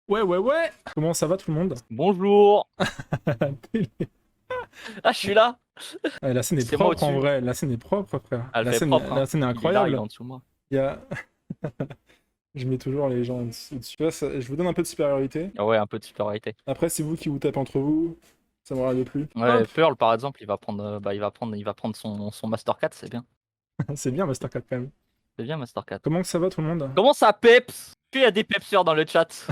Ouais, ouais, ouais. Comment ça va tout le monde? Bonjour. Ah, je suis là. La scène est C'est moi propre en au-dessus. vrai. La scène est propre, frère. Ah, elle fait propre, La hein. scène est Il est là, il est incroyable. en dessous de moi. Il y a... Je mets toujours les gens au-dessus. Tu vois, je vous donne un peu de supériorité. Ah ouais, un peu de supériorité. Après, c'est vous qui vous tapez entre vous. Ça me regarde plus. Ouais, Hop. Pearl, par exemple, il va prendre son Master 4, c'est bien. C'est bien, Master 4 quand même. C'est bien, Master 4. Comment que ça va tout le monde? Comment ça, peps? Est-ce qu'il y a des pepseurs dans le chat?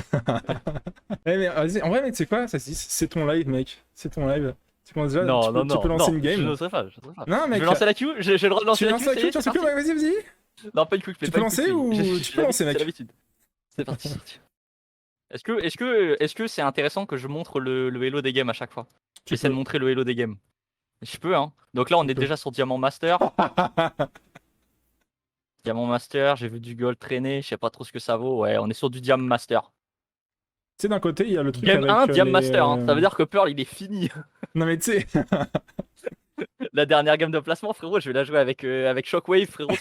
Eh, mais vas-y, en vrai, mec, c'est quoi? Ça se dit, c'est ton live, mec. C'est ton live. Tu penses déjà, Non, non, tu peux non, lancer non, une je game. n'oserais pas, je n'oserais pas. Non, Je vais mec, lancer la queue, j'ai le droit de tu lancer la lances queue, la ça y queue, est, tu lances c'est la queue, parti. ouais, vas-y, vas-y. Non, pas une quick play, Tu pas peux une quick lancer play. ou tu J'ai peux lancer, l'habitude, c'est mec? l'habitude. C'est parti, c'est parti. Est-ce que c'est intéressant que je montre le hello des games à chaque fois? Tu J'essaie de peux. montrer le hello des games. Je peux, hein. Donc là, on Tu est peux. déjà sur Diamant Master. Diamant Master, j'ai vu du gold traîner, je sais pas trop ce que ça vaut. Ouais, on est sur du Diamant Master. Tu sais, d'un côté, il y a le truc Game 1, avec Diamant les. Master, hein. Ça veut dire que Pearl, il est fini. Non, mais tu sais. La dernière game de placement, frérot, je vais la jouer avec Shockwave, frérot.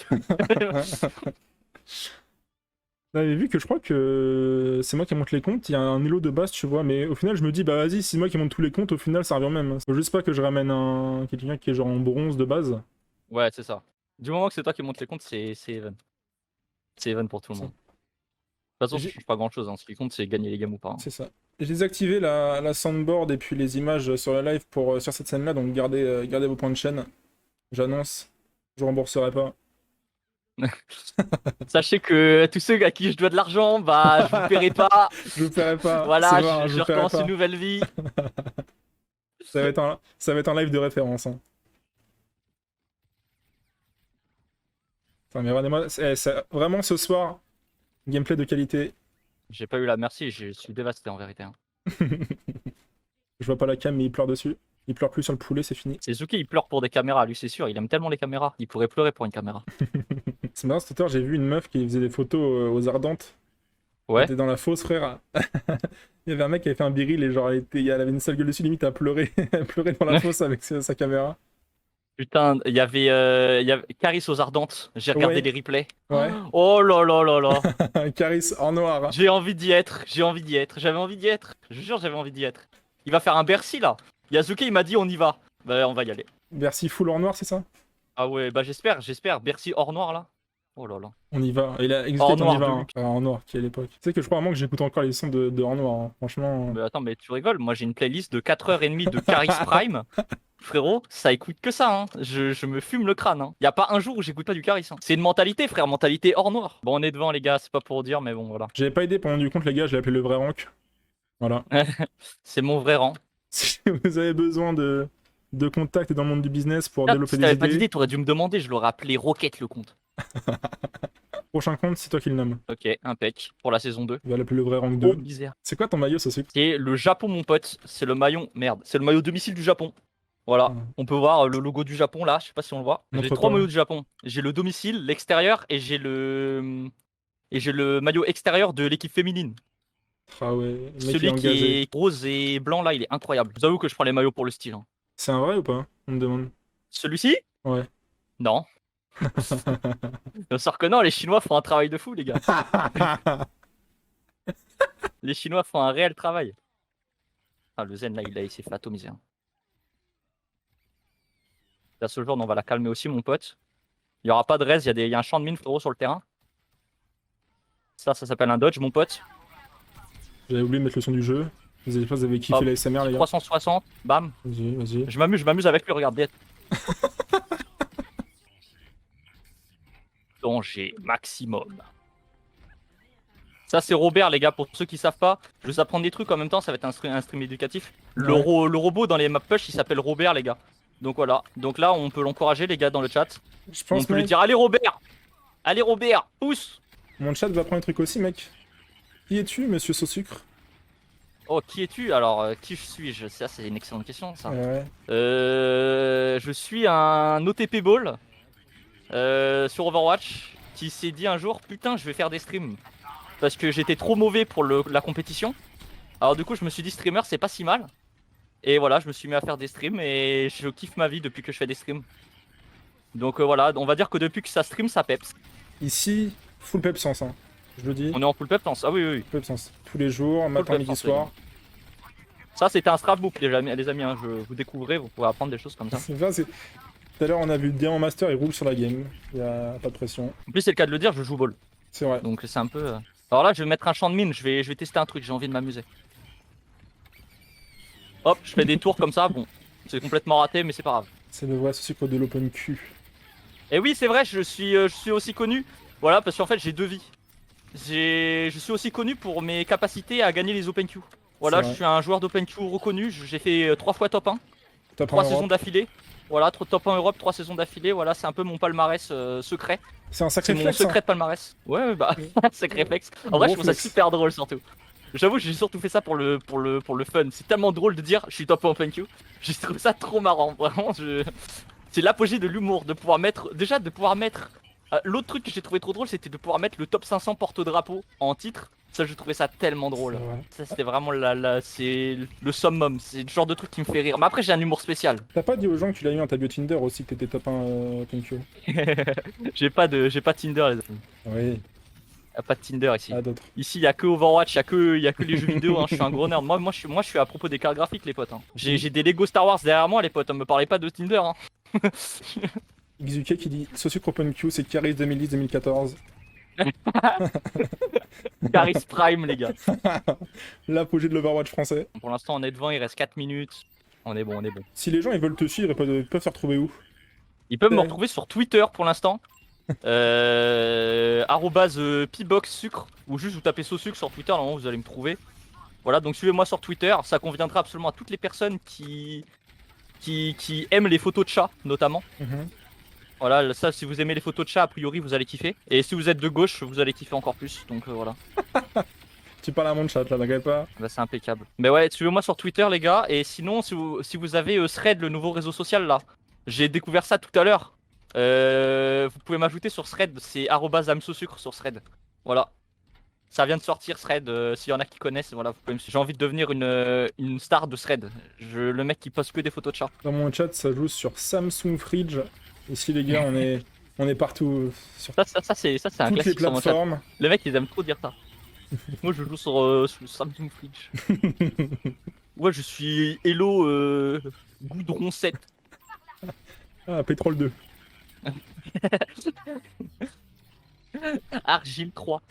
Non, mais vu que je crois que c'est moi qui monte les comptes, il y a un elo de base, tu vois, mais au final, je me dis, bah vas-y, si c'est moi qui monte tous les comptes, au final, ça revient au même. Faut juste pas que je ramène quelqu'un qui est genre en bronze de base. Ouais, c'est ça. Du moment que c'est toi qui montes les comptes, c'est even. C'est even pour tout le Ça. monde. De toute façon, ça J'ai- change pas grand chose, hein. Ce qui compte, c'est gagner les games ou pas, hein. C'est ça. J'ai désactivé la soundboard et puis les images sur la live pour, sur cette scène-là, donc gardez vos points de chaîne. J'annonce, je rembourserai pas. Sachez que tous ceux à qui je dois de l'argent, bah, je vous paierai pas. Je vous paierai pas, c'est Voilà, mort, je je vous paierai recommence une pas. nouvelle vie. Ça va être un live de référence, hein. Enfin, mais regardez-moi, vraiment ce soir, gameplay de qualité. J'ai pas eu la merci, je suis dévasté en vérité, hein. Je vois pas la cam, mais il pleure dessus. Il pleure plus sur le poulet, c'est fini. C'est Zuki, il pleure pour des caméras, lui, c'est sûr. Il aime tellement les caméras. Il pourrait pleurer pour une caméra. C'est marrant, cet heure, j'ai vu une meuf qui faisait des photos aux Ardentes. Elle Ouais. était dans la fosse, frère. Il y avait un mec qui avait fait un biril et genre, elle avait une sale gueule dessus, limite à pleurer. Elle pleurait dans la fosse avec sa caméra. Putain, il y avait Caris aux Ardentes. J'ai regardé Ouais, les replays. ouais. Oh là là là là. Caris en noir. J'ai envie d'y être. J'ai envie d'y être. J'avais envie d'y être. Je jure, j'avais envie d'y être. Il va faire un Bercy là. Yazuki, il m'a dit on y va. Bah, on va y aller. Bercy full en noir, c'est ça? Ah ouais, bah j'espère. Bercy hors noir là. Oh là là. On y va. Il a expliqué Hors qu'on y noir va, de hein. luxe. En noir, qui est à l'époque. Tu sais que je crois vraiment que j'écoute encore les sons de en noir, hein. Franchement. Mais attends, mais tu rigoles. Moi, j'ai une playlist de 4h30 de Caris Prime. Frérot, ça écoute que ça, hein. Je me fume le crâne, hein. Y a pas un jour où j'écoute pas du Caris, hein. C'est une mentalité, frère, mentalité hors noir. Bon, on est devant, les gars, c'est pas pour dire, mais bon, voilà. J'avais pas aidé pendant du compte, les gars, je l'ai appelé le vrai rank. Voilà. C'est mon vrai rang. Si vous avez besoin de contacts dans le monde du business pour Là, développer si des t'avais pas idées, d'idée, t'aurais dû me demander, je l'aurais appelé Rocket le compte. prochain compte, c'est toi qui le nomme. Ok, impec, pour la saison 2. Il va l'appeler le vrai rank Oh, 2. misère. C'est quoi ton maillot, ce sucre? C'est le Japon, mon pote. C'est le maillot, merde, c'est le maillot domicile du Japon. Voilà, on peut voir le logo du Japon là, je sais pas si on le voit. J'ai Montre 3 pas. maillots du Japon. J'ai le domicile, l'extérieur et j'ai le maillot extérieur de l'équipe féminine. Ah ouais, le mec il est Celui qui engagé. est rose et blanc là, il est incroyable. Je vous avoue que je prends les maillots pour le style, hein. C'est un vrai ou pas? On me demande. Celui-ci? Ouais. Non. Bien sûr que non, les Chinois font un travail de fou, les gars. Les Chinois font un réel travail. Ah, le Zen là, il s'est fait atomiser, hein. La Sojourn, on va la calmer aussi, mon pote. Il n'y aura pas de raise, il y a un champ de mine, frérot, sur le terrain. Ça s'appelle un dodge, mon pote. J'avais oublié de mettre le son du jeu. Vous avez kiffé Hop, la SMR, petit les gars. 360, bam. Vas-y, vas-y. Je m'amuse avec lui, regarde. Danger maximum. Ça, c'est Robert, les gars, pour ceux qui savent pas. Je vais vous apprendre des trucs en même temps, ça va être un stream éducatif. Le, Ouais. le robot dans les map push, il s'appelle Robert, les gars. Donc voilà. Donc là, on peut l'encourager, les gars, dans le chat. Je On pense, peut lui mec. dire, allez, Robert! Allez, Robert, pousse! Mon chat va prendre un truc aussi, mec. Qui es-tu, monsieur Sausucre? Oh, qui es-tu? Alors, qui suis-je? Ça, c'est une excellente question, ça. Ouais. Je suis un OTP Ball sur Overwatch qui s'est dit un jour, putain, je vais faire des streams. Parce que j'étais trop mauvais pour la compétition. Alors du coup, je me suis dit, streamer, c'est pas si mal. Et voilà, je me suis mis à faire des streams et je kiffe ma vie depuis que je fais des streams. Donc voilà, on va dire que depuis que ça stream, ça peps. Ici, full pep sens, hein. Je le dis. On est en full pep tense. Ah oui, oui, oui. Peu de sens. Tous les jours, matin, pep midi, tense, soir. Ça, c'était un scrapbook, les amis. Hein. Vous découvrez, vous pouvez apprendre des choses comme ça. C'est ça, c'est. Tout à l'heure, on a vu Diamant Master, il roule sur la game. Il y a pas de pression. En plus, c'est le cas de le dire, je joue ball. C'est vrai. Donc, c'est un peu. Alors là, je vais mettre un champ de mine. Je vais tester un truc. J'ai envie de m'amuser. Hop, je fais des tours comme ça. Bon, c'est complètement raté, mais c'est pas grave. C'est le vrai sucre de l'open Q. Et oui, c'est vrai, je suis aussi connu. Voilà, parce qu'en fait, j'ai 2 vies. Je suis aussi connu pour mes capacités à gagner les Open Q. Voilà, C'est je vrai. suis un joueur d'Open Q reconnu. J'ai fait 3 fois top 1, Top 3 1 saisons Europe. d'affilée. Voilà, top 1 Europe, 3 saisons d'affilée. Voilà, c'est un peu mon palmarès secret. C'est un C'est sacré mon flex. Hein. secret de palmarès. Ouais, bah, sacré flex. En vrai, Gros je trouve ça flex. super drôle surtout. J'avoue, j'ai surtout fait ça pour le fun. C'est tellement drôle de dire je suis top 1 Open Q. J'ai trouvé ça trop marrant. Vraiment, c'est l'apogée de l'humour de pouvoir mettre. Déjà, de pouvoir mettre. L'autre truc que j'ai trouvé trop drôle, c'était de pouvoir mettre le top 500 porte-drapeau en titre. Ça, je trouvais ça tellement drôle. C'est vrai. Ça, c'était vraiment c'est le summum. C'est le genre de truc qui me fait rire. Mais après, j'ai un humour spécial. T'as pas dit aux gens que tu l'as eu en ta bio Tinder aussi que t'étais top 1 Open Q. J'ai pas Tinder, les amis. Oui, Y a pas de Tinder ici. à d'autres. Ici, il y a que Overwatch, il y a que les jeux vidéo. Hein. Je suis un gros nerd. Moi, je suis à propos des cartes graphiques, les potes. Hein. J'ai des Lego Star Wars derrière moi, les potes. Me parlez pas de Tinder. Hein. Xizuke qui dit Sosuke Open Q, c'est Caris 2010-2014. Caris Prime, les gars. L'apogée de l'Overwatch français. Pour l'instant, on est devant. Il reste 4 minutes. On est bon, on est bon. Si les gens ils veulent te suivre, ils peuvent se retrouver où? Ils peuvent me Ouais. retrouver sur Twitter pour l'instant. @pibox sucre. Ou juste vous tapez Sosucre sur Twitter. Normalement, vous allez me trouver. Voilà, donc suivez-moi sur Twitter. Ça conviendra absolument à toutes les personnes qui aiment les photos de chats, notamment. Mhm. Voilà, ça, si vous aimez les photos de chat, a priori, vous allez kiffer. Et si vous êtes de gauche, vous allez kiffer encore plus. Donc voilà, Tu parles à mon chat là, t'inquiète pas. bah, c'est impeccable. Mais ouais, suivez-moi sur Twitter, les gars. Et sinon, si vous avez Thread, le nouveau réseau social là, j'ai découvert ça tout à l'heure. Vous pouvez m'ajouter sur Thread, c'est @amsosucre sur Thread. Voilà. Ça vient de sortir Thread, s'il y en a qui connaissent, voilà, vous pouvez j'ai envie de devenir une star de Thread. Le mec qui poste que des photos de chat. Dans mon chat, ça joue sur Samsung Fridge. Ici les gars, on est partout sur Ça c'est un toutes les classique sur mon chat. plateformes. Les mecs, ils aiment trop dire ça. Moi, je joue sur Samsung Fridge. Ouais, je suis Hello Goudron 7. Ah, Pétrole 2. Argile 3.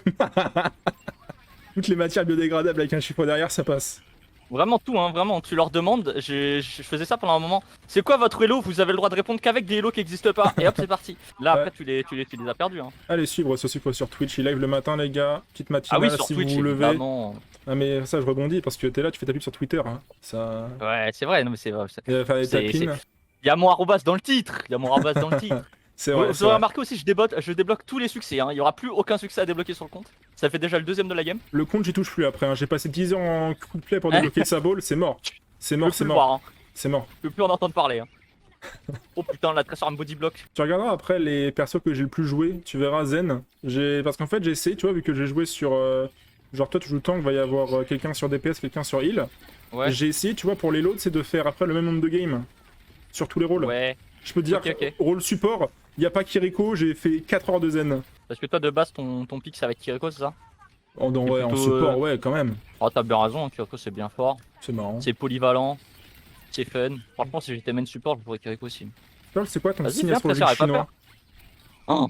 Toutes les matières biodégradables avec un chiffre derrière, ça passe. Vraiment tout, hein, vraiment. Tu leur demandes, je faisais ça pendant un moment. C'est quoi votre Hello? Vous avez le droit de répondre qu'avec des Hello qui n'existent pas. Et hop, c'est parti. Là, après, tu les as perdus. Hein. Allez suivre Sosuke sur Twitch, il live le matin les gars. Petite Ah matinale oui, sur si Twitch, vous vous levez. évidemment. Ah mais ça je rebondis parce que t'es là, tu fais ta pub sur Twitter. Hein. Ça... Ouais, c'est vrai, non mais c'est vrai. Il va faire des tapines. Il y a mon arrobas dans le titre. Il y a mon arrobas dans le titre. C'est vrai, Vous c'est aurez vrai. remarqué aussi, je débloque tous les succès. Hein. Il n'y aura plus aucun succès à débloquer sur le compte. Ça fait déjà le 2ème de la game. Le compte j'y touche plus après, hein. J'ai passé 10 ans en coup de play pour débloquer sa ball, c'est mort. C'est Je mort, peux c'est plus le mort. voir, hein. C'est mort. Je peux plus en entendre parler. Hein. Oh putain, la sur un body block. Tu regarderas après les persos que j'ai le plus joué, tu verras Zen. Parce qu'en fait j'ai essayé, tu vois, vu que j'ai joué sur... Genre toi tu joues tank, va y avoir quelqu'un sur DPS, quelqu'un sur heal. Ouais. J'ai essayé, tu vois, pour les loads, c'est de faire après le même nombre de games. Sur tous les rôles. Ouais. Je peux te dire, Ok. rôle support, y a pas Kiriko, j'ai fait 4 heures de Zen. Parce que toi de base ton pick c'est avec Kiriko, c'est ça? En plutôt, support, ouais, quand même. Oh t'as bien raison, hein, Kiriko c'est bien fort. C'est marrant. C'est polyvalent. C'est fun. Franchement si j'étais main support je pourrais Kiriko aussi. Pearl, c'est quoi ton Vas-y, signe viens, astrologique frère, pas chinois? Oh.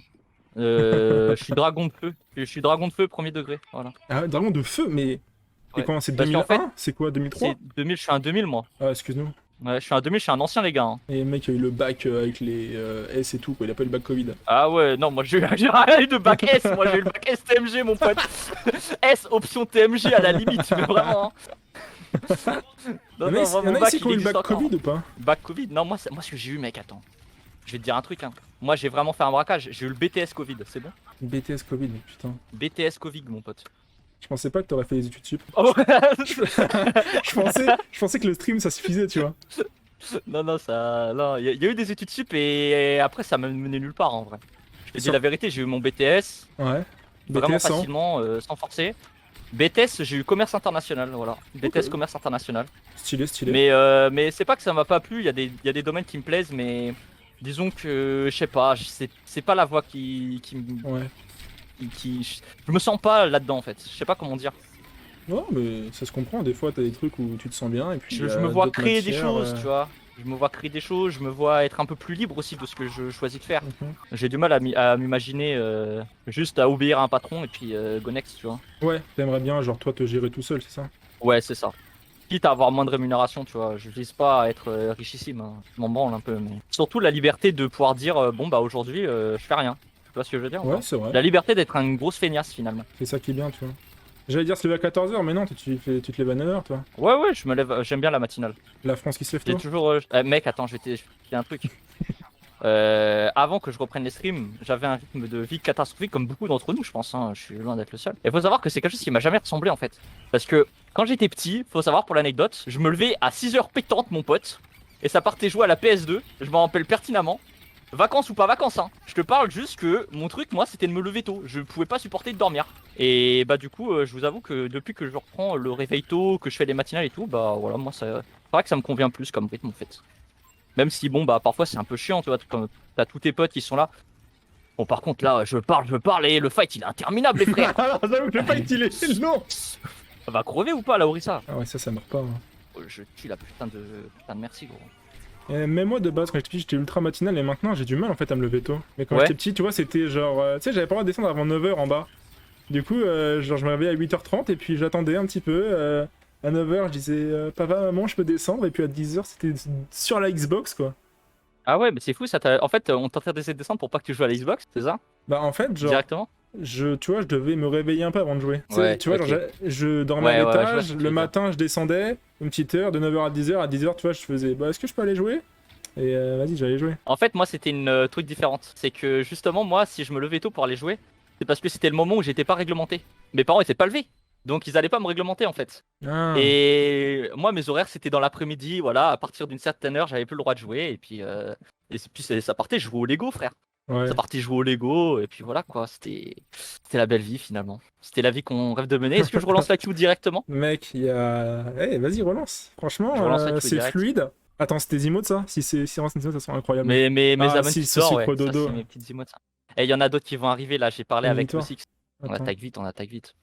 Je suis dragon de feu. Je suis dragon de feu premier degré. Voilà. Ah, dragon de feu, mais... C'est Ouais. quand? C'est Parce 2001? qu'en fait, C'est quoi, 2003? C'est 2000, je suis un 2000 moi. Ah, excuse-nous. Ouais, je suis un 2000, je suis un ancien les gars. Hein. Et le mec a eu le bac avec les S et tout, quoi. Il a pas eu le bac Covid. Ah ouais, non, moi j'ai rien eu de bac S, moi j'ai eu le bac S TMG mon pote. S option TMG à la limite, mais vraiment. Hein. Il y en a ici- moi, il y en mon a bac, ici qui ont il eu le bac existe encore. Covid ou pas? Bac Covid? Non, moi ce que j'ai eu, mec, attends. Je vais te dire un truc, hein. Moi j'ai vraiment fait un braquage, j'ai eu le BTS Covid, c'est bon? BTS Covid, putain. BTS Covid, mon pote. Je pensais pas que t'aurais fait les études sup. Oh, je pensais que le stream ça suffisait, tu vois. non, ça. Non, il y a eu des études sup et après ça m'a mené nulle part en vrai. Je te dis Sur- la vérité, j'ai eu mon BTS Ouais. vraiment BTS, hein. facilement, sans forcer. BTS, j'ai eu commerce international, voilà. BTS Ok. commerce international. Stylé, stylé. Mais c'est pas que ça m'a pas plu, il y a des domaines qui me plaisent, mais disons que je sais pas, c'est pas la voie qui me. Ouais. Je me sens pas là-dedans en fait. Je sais pas comment dire. Non, mais ça se comprend. Des fois, t'as des trucs où tu te sens bien et puis Je me vois d'autres créer des matières, choses, tu vois. Je me vois créer des choses, je me vois être un peu plus libre aussi de ce que je choisis de faire. Mhm. J'ai du mal à m'imaginer juste à obéir à un patron et puis go next, tu vois. Ouais, t'aimerais bien, genre, toi, te gérer tout seul, c'est ça? Ouais, c'est ça. Quitte à avoir moins de rémunération, tu vois. Je vise pas à être richissime, hein. Je m'en branle un peu, mais surtout la liberté de pouvoir dire bon bah aujourd'hui je fais rien. Tu vois ce que je veux dire ou Ouais, pas? c'est vrai. La liberté d'être une grosse feignasse finalement. C'est ça qui est bien, tu vois. J'allais dire se lever à 14h, mais non, tu te lèves à 9h, toi. Ouais, ouais, je me lève, j'aime bien la matinale. La France qui se lève J'ai tôt. toujours. Mec, attends, je vais te dire un truc. Avant que je reprenne les streams, j'avais un rythme de vie catastrophique comme beaucoup d'entre nous, je pense. Hein, je suis loin d'être le seul. Et faut savoir que c'est quelque chose qui m'a jamais ressemblé en fait. Parce que quand j'étais petit, faut savoir pour l'anecdote, je me levais à 6h pétantes, mon pote, et ça partait jouer à la PS2. Je m'en rappelle pertinemment. Vacances ou pas vacances, hein. Je te parle juste que mon truc, moi, c'était de me lever tôt. Je pouvais pas supporter de dormir. Et bah, du coup, je vous avoue que depuis que je reprends le réveil tôt, que je fais les matinales et tout, bah voilà, moi, ça. C'est vrai que ça me convient plus comme rythme en fait. Même si, bon, bah, parfois c'est un peu chiant, tu vois, quand t'as tous tes potes qui sont là. Bon, par contre, là, je parle et le fight il est interminable, les frères. Alors, j'avoue que le fight, il est long. Ça va crever ou pas, là, Orisa? Ah ouais, ça meurt pas. Hein. Je tue la putain de merci, gros. Même moi, de base, quand j'étais petit, j'étais ultra matinal et maintenant, j'ai du mal, en fait, à me lever tôt. Mais quand Ouais. j'étais petit, tu vois, c'était genre... tu sais, j'avais pas le droit de descendre avant 9h en bas. Du coup, genre, je me réveillais à 8h30 et puis j'attendais un petit peu. À 9h, je disais, papa, maman, je peux descendre. Et puis à 10h, c'était sur la Xbox, quoi. Ah ouais, mais c'est fou, ça en fait, on t'interdisait de descendre pour pas que tu joues à la Xbox, c'est ça? Bah, en fait, genre, Directement? tu vois, je devais me réveiller un peu avant de jouer. Ouais, Tu vois, ok. genre, je dormais Ouais, à ouais, je vois ce l'étage, que tu le veux dire. matin, je descendais, une petite heure, de 9h à 10h. À 10h, tu vois, je faisais, bah, est-ce que je peux aller jouer? Et vas-y, j'allais jouer. En fait, moi, c'était une truc différente. C'est que justement, moi, si je me levais tôt pour aller jouer, c'est parce que c'était le moment où j'étais pas réglementé. Mes parents étaient pas levés. Donc, ils allaient pas me réglementer en fait. Ah, Et moi, mes horaires, c'était dans l'après-midi. Voilà, à partir d'une certaine heure, j'avais plus le droit de jouer. Et puis ça partait jouer au Lego, frère. ouais. Ça partait jouer au Lego. Et puis voilà, quoi. C'était la belle vie, finalement. C'était la vie qu'on rêve de mener. Est-ce que je relance la queue directement? Mec, il y a. Eh, vas-y, relance. Franchement, Je relance la queue c'est direct. fluide. Attends, c'était des emotes ça? Si relance des emotes, ça serait incroyable. Mes Ah, amens si, qui ce sortent, ouais. sucre Ça, dodo. c'est mes petites emotes. Et il y en a d'autres qui vont arriver. Là, j'ai parlé Une avec le victoire. Six. Attends. On attaque vite.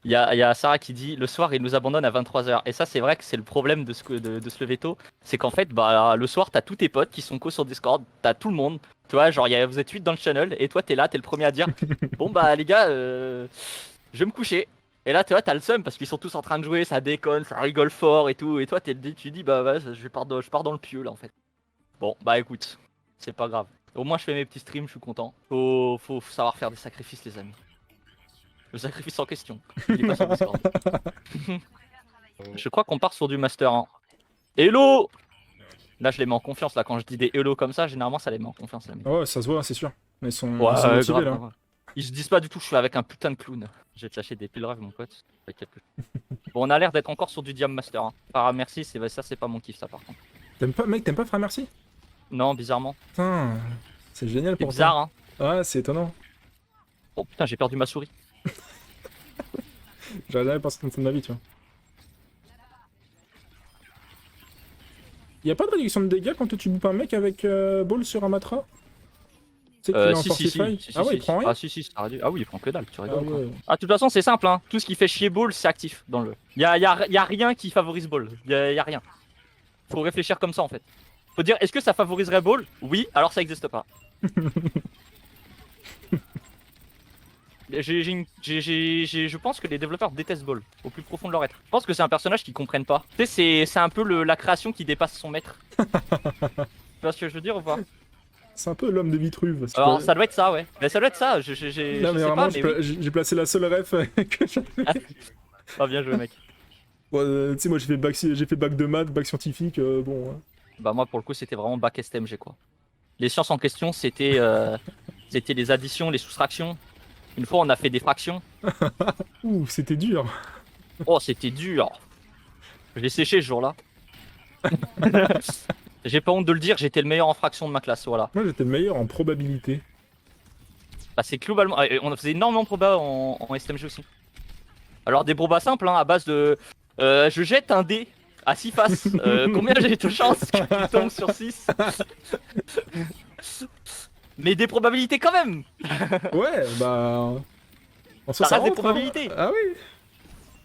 Il y a Sarah qui dit le soir il nous abandonne à 23h. Et ça c'est vrai que c'est le problème de se lever tôt. C'est qu'en fait bah le soir t'as tous tes potes qui sont co sur Discord, t'as tout le monde. Tu vois genre vous êtes 8 dans le channel et toi t'es là, t'es le premier à dire bon bah les gars je vais me coucher. Et là tu vois t'as le seum parce qu'ils sont tous en train de jouer, ça déconne, ça rigole fort et tout. Et toi tu dis bah ouais, je pars dans le pieu là en fait. Bon bah écoute, c'est pas grave. Au moins je fais mes petits streams, je suis content. Faut savoir faire des sacrifices les amis. Le sacrifice en question. Il est pas sur Discord. Je crois qu'on part sur du Master 1. Hello! Là, je les mets en confiance. Là, quand je dis des hello comme ça, généralement, ça les met en confiance. Là, Ouais, ça se voit, c'est sûr. Mais ouais, ils sont motivés grave, là. grave. Ils se disent pas du tout, je suis avec un putain de clown. Je vais te lâcher des piles rêves, mon pote. Bon, on a l'air d'être encore sur du Diam Master 1. Par merci, ça, c'est pas mon kiff, ça, par contre. T'aimes pas Frère Merci? Non, bizarrement. Putain, c'est génial C'est pour bizarre, hein. ça. Ouais, c'est étonnant. Oh putain, j'ai perdu ma souris. J'aurais jamais pensé comme ça de ma vie, tu vois. Y'a pas de réduction de dégâts quand tu boupes un mec avec Ball sur un matra? Tu sais qu'il est en Fortify? Ah ouais, il prend rien? Ah si, ça aurait dû. Ah oui, il prend que dalle, tu Ah rigoles quoi. ouais. Ah, de toute façon, c'est simple, hein. Tout ce qui fait chier Ball, c'est actif dans le jeu. Y a rien qui favorise Ball. Y a rien. Faut réfléchir comme ça en fait. Faut dire, est-ce que ça favoriserait Ball? Oui, alors ça existe pas. Je pense que les développeurs détestent Ball au plus profond de leur être. Je pense que c'est un personnage qu'ils comprennent pas. Tu sais, c'est un peu la création qui dépasse son maître. Tu vois ce que je veux dire ou pas? C'est un peu l'homme de Vitruve. Alors ça doit être ça, ouais. Mais ça doit être ça. Je Non, mais sais vraiment, pas, mais oui. j'ai placé la seule ref que j'avais. Ah, bien joué, mec. Tu sais, moi j'ai fait bac de maths, bac scientifique, bon. Bah moi pour le coup c'était vraiment bac STMG quoi. Les sciences en question c'était c'était les additions, les soustractions. Une fois on a fait des fractions. Ouh, c'était dur. Oh c'était dur. Je l'ai séché ce jour-là. J'ai pas honte de le dire, j'étais le meilleur en fraction de ma classe, voilà. Moi j'étais le meilleur en probabilité. Bah c'est globalement... On faisait énormément de probas en STMG aussi. Alors des probas simples hein, à base de... je jette un dé à 6 faces. Combien j'ai de chance qu'il tombe sur 6? Mais des probabilités quand même. Ouais, bah. En soi, Ça reste des rentre, hein. probabilités. Ah oui.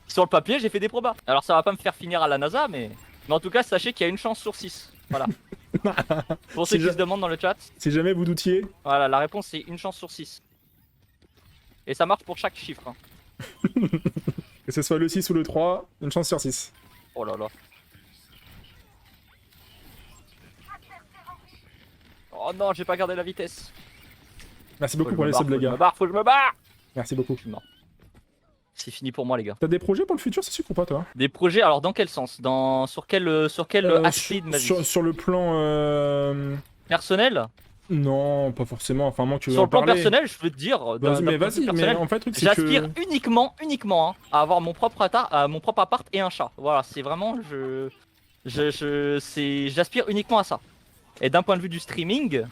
Sur le papier, j'ai fait des probas. Alors ça va pas me faire finir à la NASA, mais en tout cas, sachez qu'il y a une chance sur 6. Voilà. Pour ceux Si, qui se demandent dans le chat, si jamais vous doutiez. voilà, la réponse c'est une chance sur 6. Et ça marche pour chaque chiffre. Hein. Que ce soit le 6 ou le 3, une chance sur 6. Oh là là. Oh non, j'ai pas gardé la vitesse. Merci beaucoup pour les subs, les gars. Faut que je me barre. Merci beaucoup. Je suis mort. C'est fini pour moi, les gars. T'as des projets pour le futur, c'est sûr ou pas, toi? Des projets, alors dans quel sens? Sur quel aspect de ma vie? Sur le plan. Personnel? Non, pas forcément. Enfin, moi, tu veux Sur en le plan parler. personnel, je veux te dire. Vas-y, mais vas-y, mais en fait, le truc, c'est J'aspire que. uniquement hein, à avoir mon propre appart et un chat. Voilà, c'est vraiment. J'aspire uniquement à ça. Et d'un point de vue du streaming,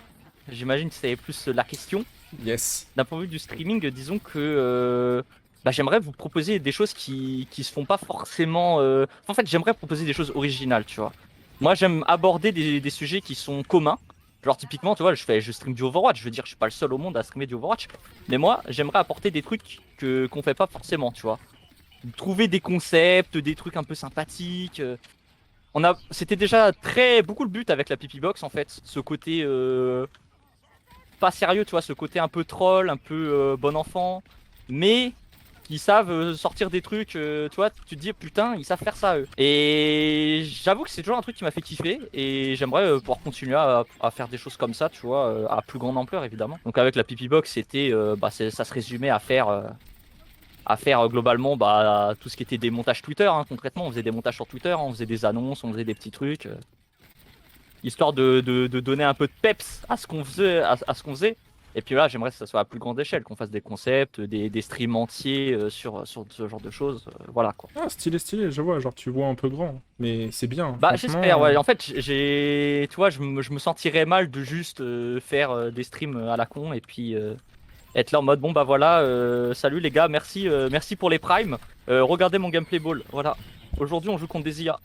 j'imagine que c'est plus la question. Yes. D'un point de vue du streaming, disons que j'aimerais vous proposer des choses qui se font pas forcément. En fait, j'aimerais proposer des choses originales, tu vois. Moi, j'aime aborder des sujets qui sont communs. Genre, typiquement, tu vois, je stream du Overwatch. Je veux dire, je suis pas le seul au monde à streamer du Overwatch. Mais moi, j'aimerais apporter des trucs qu'on fait pas forcément, tu vois. Trouver des concepts, des trucs un peu sympathiques. C'était déjà beaucoup le but avec la Pipi Box en fait. Ce côté pas sérieux, tu vois, ce côté un peu troll, un peu bon enfant, mais qui savent sortir des trucs, tu vois, tu te dis putain, ils savent faire ça eux. Et j'avoue que c'est toujours un truc qui m'a fait kiffer et j'aimerais pouvoir continuer à faire des choses comme ça, tu vois, à plus grande ampleur évidemment. Donc avec la Pipi Box, c'était, ça se résumait à faire globalement tout ce qui était des montages Twitter, hein, concrètement, on faisait des montages sur Twitter, hein, on faisait des annonces, on faisait des petits trucs. Histoire de donner un peu de peps à ce qu'on faisait, à ce qu'on faisait. Et puis là, j'aimerais que ça soit à plus grande échelle, qu'on fasse des concepts, des streams entiers sur ce genre de choses. Voilà quoi. Ah, stylé, je vois. Genre, tu vois un peu grand. Mais c'est bien. Bah, franchement. j'espère, ouais. En fait, tu vois, je me sentirais mal de juste faire des streams à la con et puis être là en mode bon, bah voilà, salut les gars, merci pour les primes. Regardez mon gameplay ball. Voilà. Aujourd'hui, on joue contre des IA.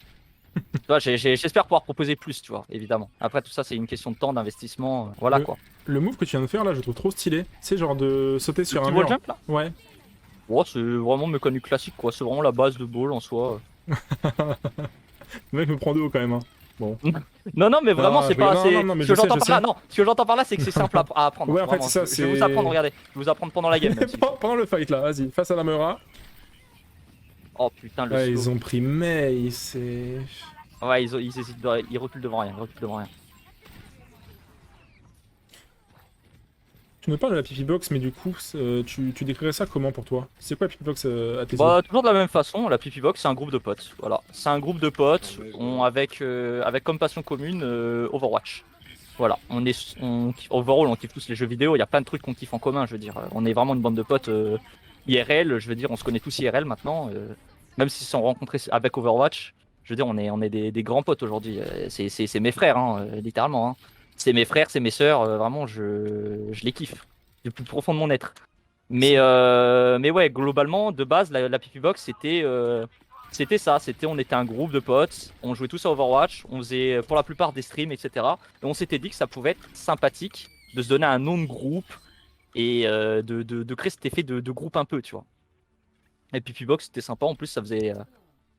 Tu vois, j'espère pouvoir proposer plus, tu vois, évidemment. Après, tout ça, c'est une question de temps, d'investissement, voilà quoi. Le move que tu viens de faire là, je le trouve trop stylé. C'est genre de sauter sur un Petit mur. wall jump là? Ouais. Ouais, c'est vraiment mécanique classique quoi, c'est vraiment la base de ball en soi. Le mec me prend de haut quand même. Hein. Bon. Non, mais vraiment, Ah, c'est pas. non, mais Ce que j'entends par sais. là, non, ce que j'entends par là, c'est que c'est simple à apprendre. Ouais, en fait, vraiment. c'est ça. Je vais vous apprendre, regardez. Je vais vous apprendre pendant la game. Même si- Pendant le fight là, vas-y, face à la Meura. Oh putain, le Ouais, slow. ils ont pris Mei, c'est. Ouais, ils hésitent, ils reculent devant rien, ils reculent devant rien. Tu me parles de la Pipi Box, mais du coup, tu décrirais ça comment pour toi? C'est quoi la Pipi Box à tes yeux? Bah, toujours de la même façon, la Pipi Box, c'est un groupe de potes. Voilà, c'est un groupe de potes avec comme passion commune Overwatch. Voilà, overall, on kiffe tous les jeux vidéo, il y a plein de trucs qu'on kiffe en commun, je veux dire. On est vraiment une bande de potes IRL, je veux dire, on se connaît tous IRL maintenant. Même s'ils se sont rencontrés avec Overwatch, je veux dire, on est des grands potes aujourd'hui. C'est mes frères, hein, littéralement. Hein. C'est mes frères, c'est mes sœurs, vraiment, je les kiffe du plus profond de mon être. Mais ouais, globalement, de base, la Pipi Box, c'était ça. On était un groupe de potes, on jouait tous à Overwatch, on faisait pour la plupart des streams, etc. Et on s'était dit que ça pouvait être sympathique de se donner un nom de groupe et de créer cet effet de groupe un peu, tu vois. Et Pipi Box, c'était sympa, en plus, ça faisait.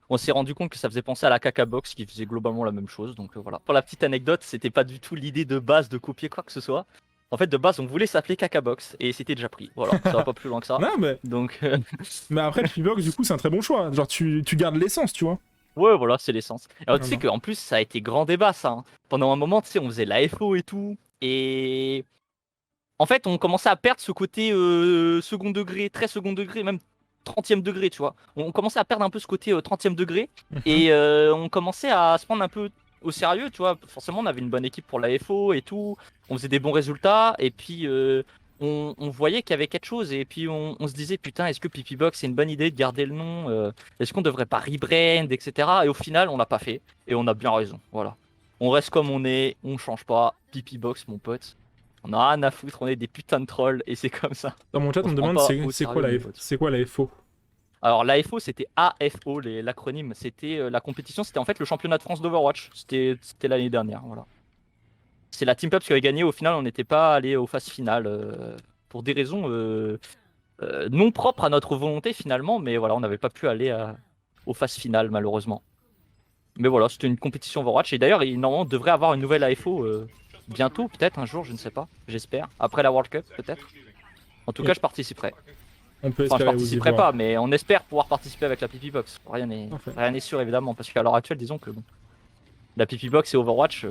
On s'est rendu compte que ça faisait penser à la Caca Box qui faisait globalement la même chose, donc voilà. Pour la petite anecdote, c'était pas du tout l'idée de base de copier quoi que ce soit. En fait, de base, on voulait s'appeler Caca Box et c'était déjà pris. Voilà, ça va pas plus loin que ça. Non, mais. Donc, Mais après, Pipi Box, du coup, c'est un très bon choix. Genre, tu gardes l'essence, tu vois. ouais, voilà, c'est l'essence. Alors, tu Non, sais non. qu'en plus, ça a été grand débat, ça. Hein. Pendant un moment, tu sais, on faisait la FO et tout. Et en fait, on commençait à perdre ce côté second degré, très second degré, même 30e degré, tu vois. On commençait à perdre un peu ce côté 30e degré. Et on commençait à se prendre un peu au sérieux, tu vois. Forcément, on avait une bonne équipe pour la FO et tout. On faisait des bons résultats. Et puis, on voyait qu'il y avait quelque chose. Et puis, on se disait, putain, est-ce que Pipi Box, c'est une bonne idée de garder le nom Est-ce qu'on devrait pas rebrand, etc. Et au final, on l'a pas fait. Et on a bien raison. Voilà. On reste comme on est. On change pas. Pipi Box, mon pote. On a rien à foutre. On est des putains de trolls. Et c'est comme ça. Dans mon chat, on On me se prend demande pas c'est au c'est quoi sérieux, la mon pote. c'est quoi la FO? Alors l'AFO c'était AFO, l'acronyme, c'était la compétition, c'était en fait le championnat de France d'Overwatch, c'était l'année dernière, voilà. C'est la Team Peps qui avait gagné, au final on n'était pas allé aux phases finales pour des raisons non propre à notre volonté finalement, mais voilà, on n'avait pas pu aller aux phases finales malheureusement. Mais voilà, c'était une compétition Overwatch et d'ailleurs, normalement, on devrait avoir une nouvelle AFO bientôt, peut-être un jour, je ne sais pas, j'espère. Après la World Cup, peut-être. En tout Et cas, je participerai. on peut Enfin, je espérer vous y participerai voir. pas, mais on espère pouvoir participer avec la PP Box. Parfait. Rien n'est sûr évidemment, parce qu'à l'heure actuelle, disons que bon, la PP Box et Overwatch,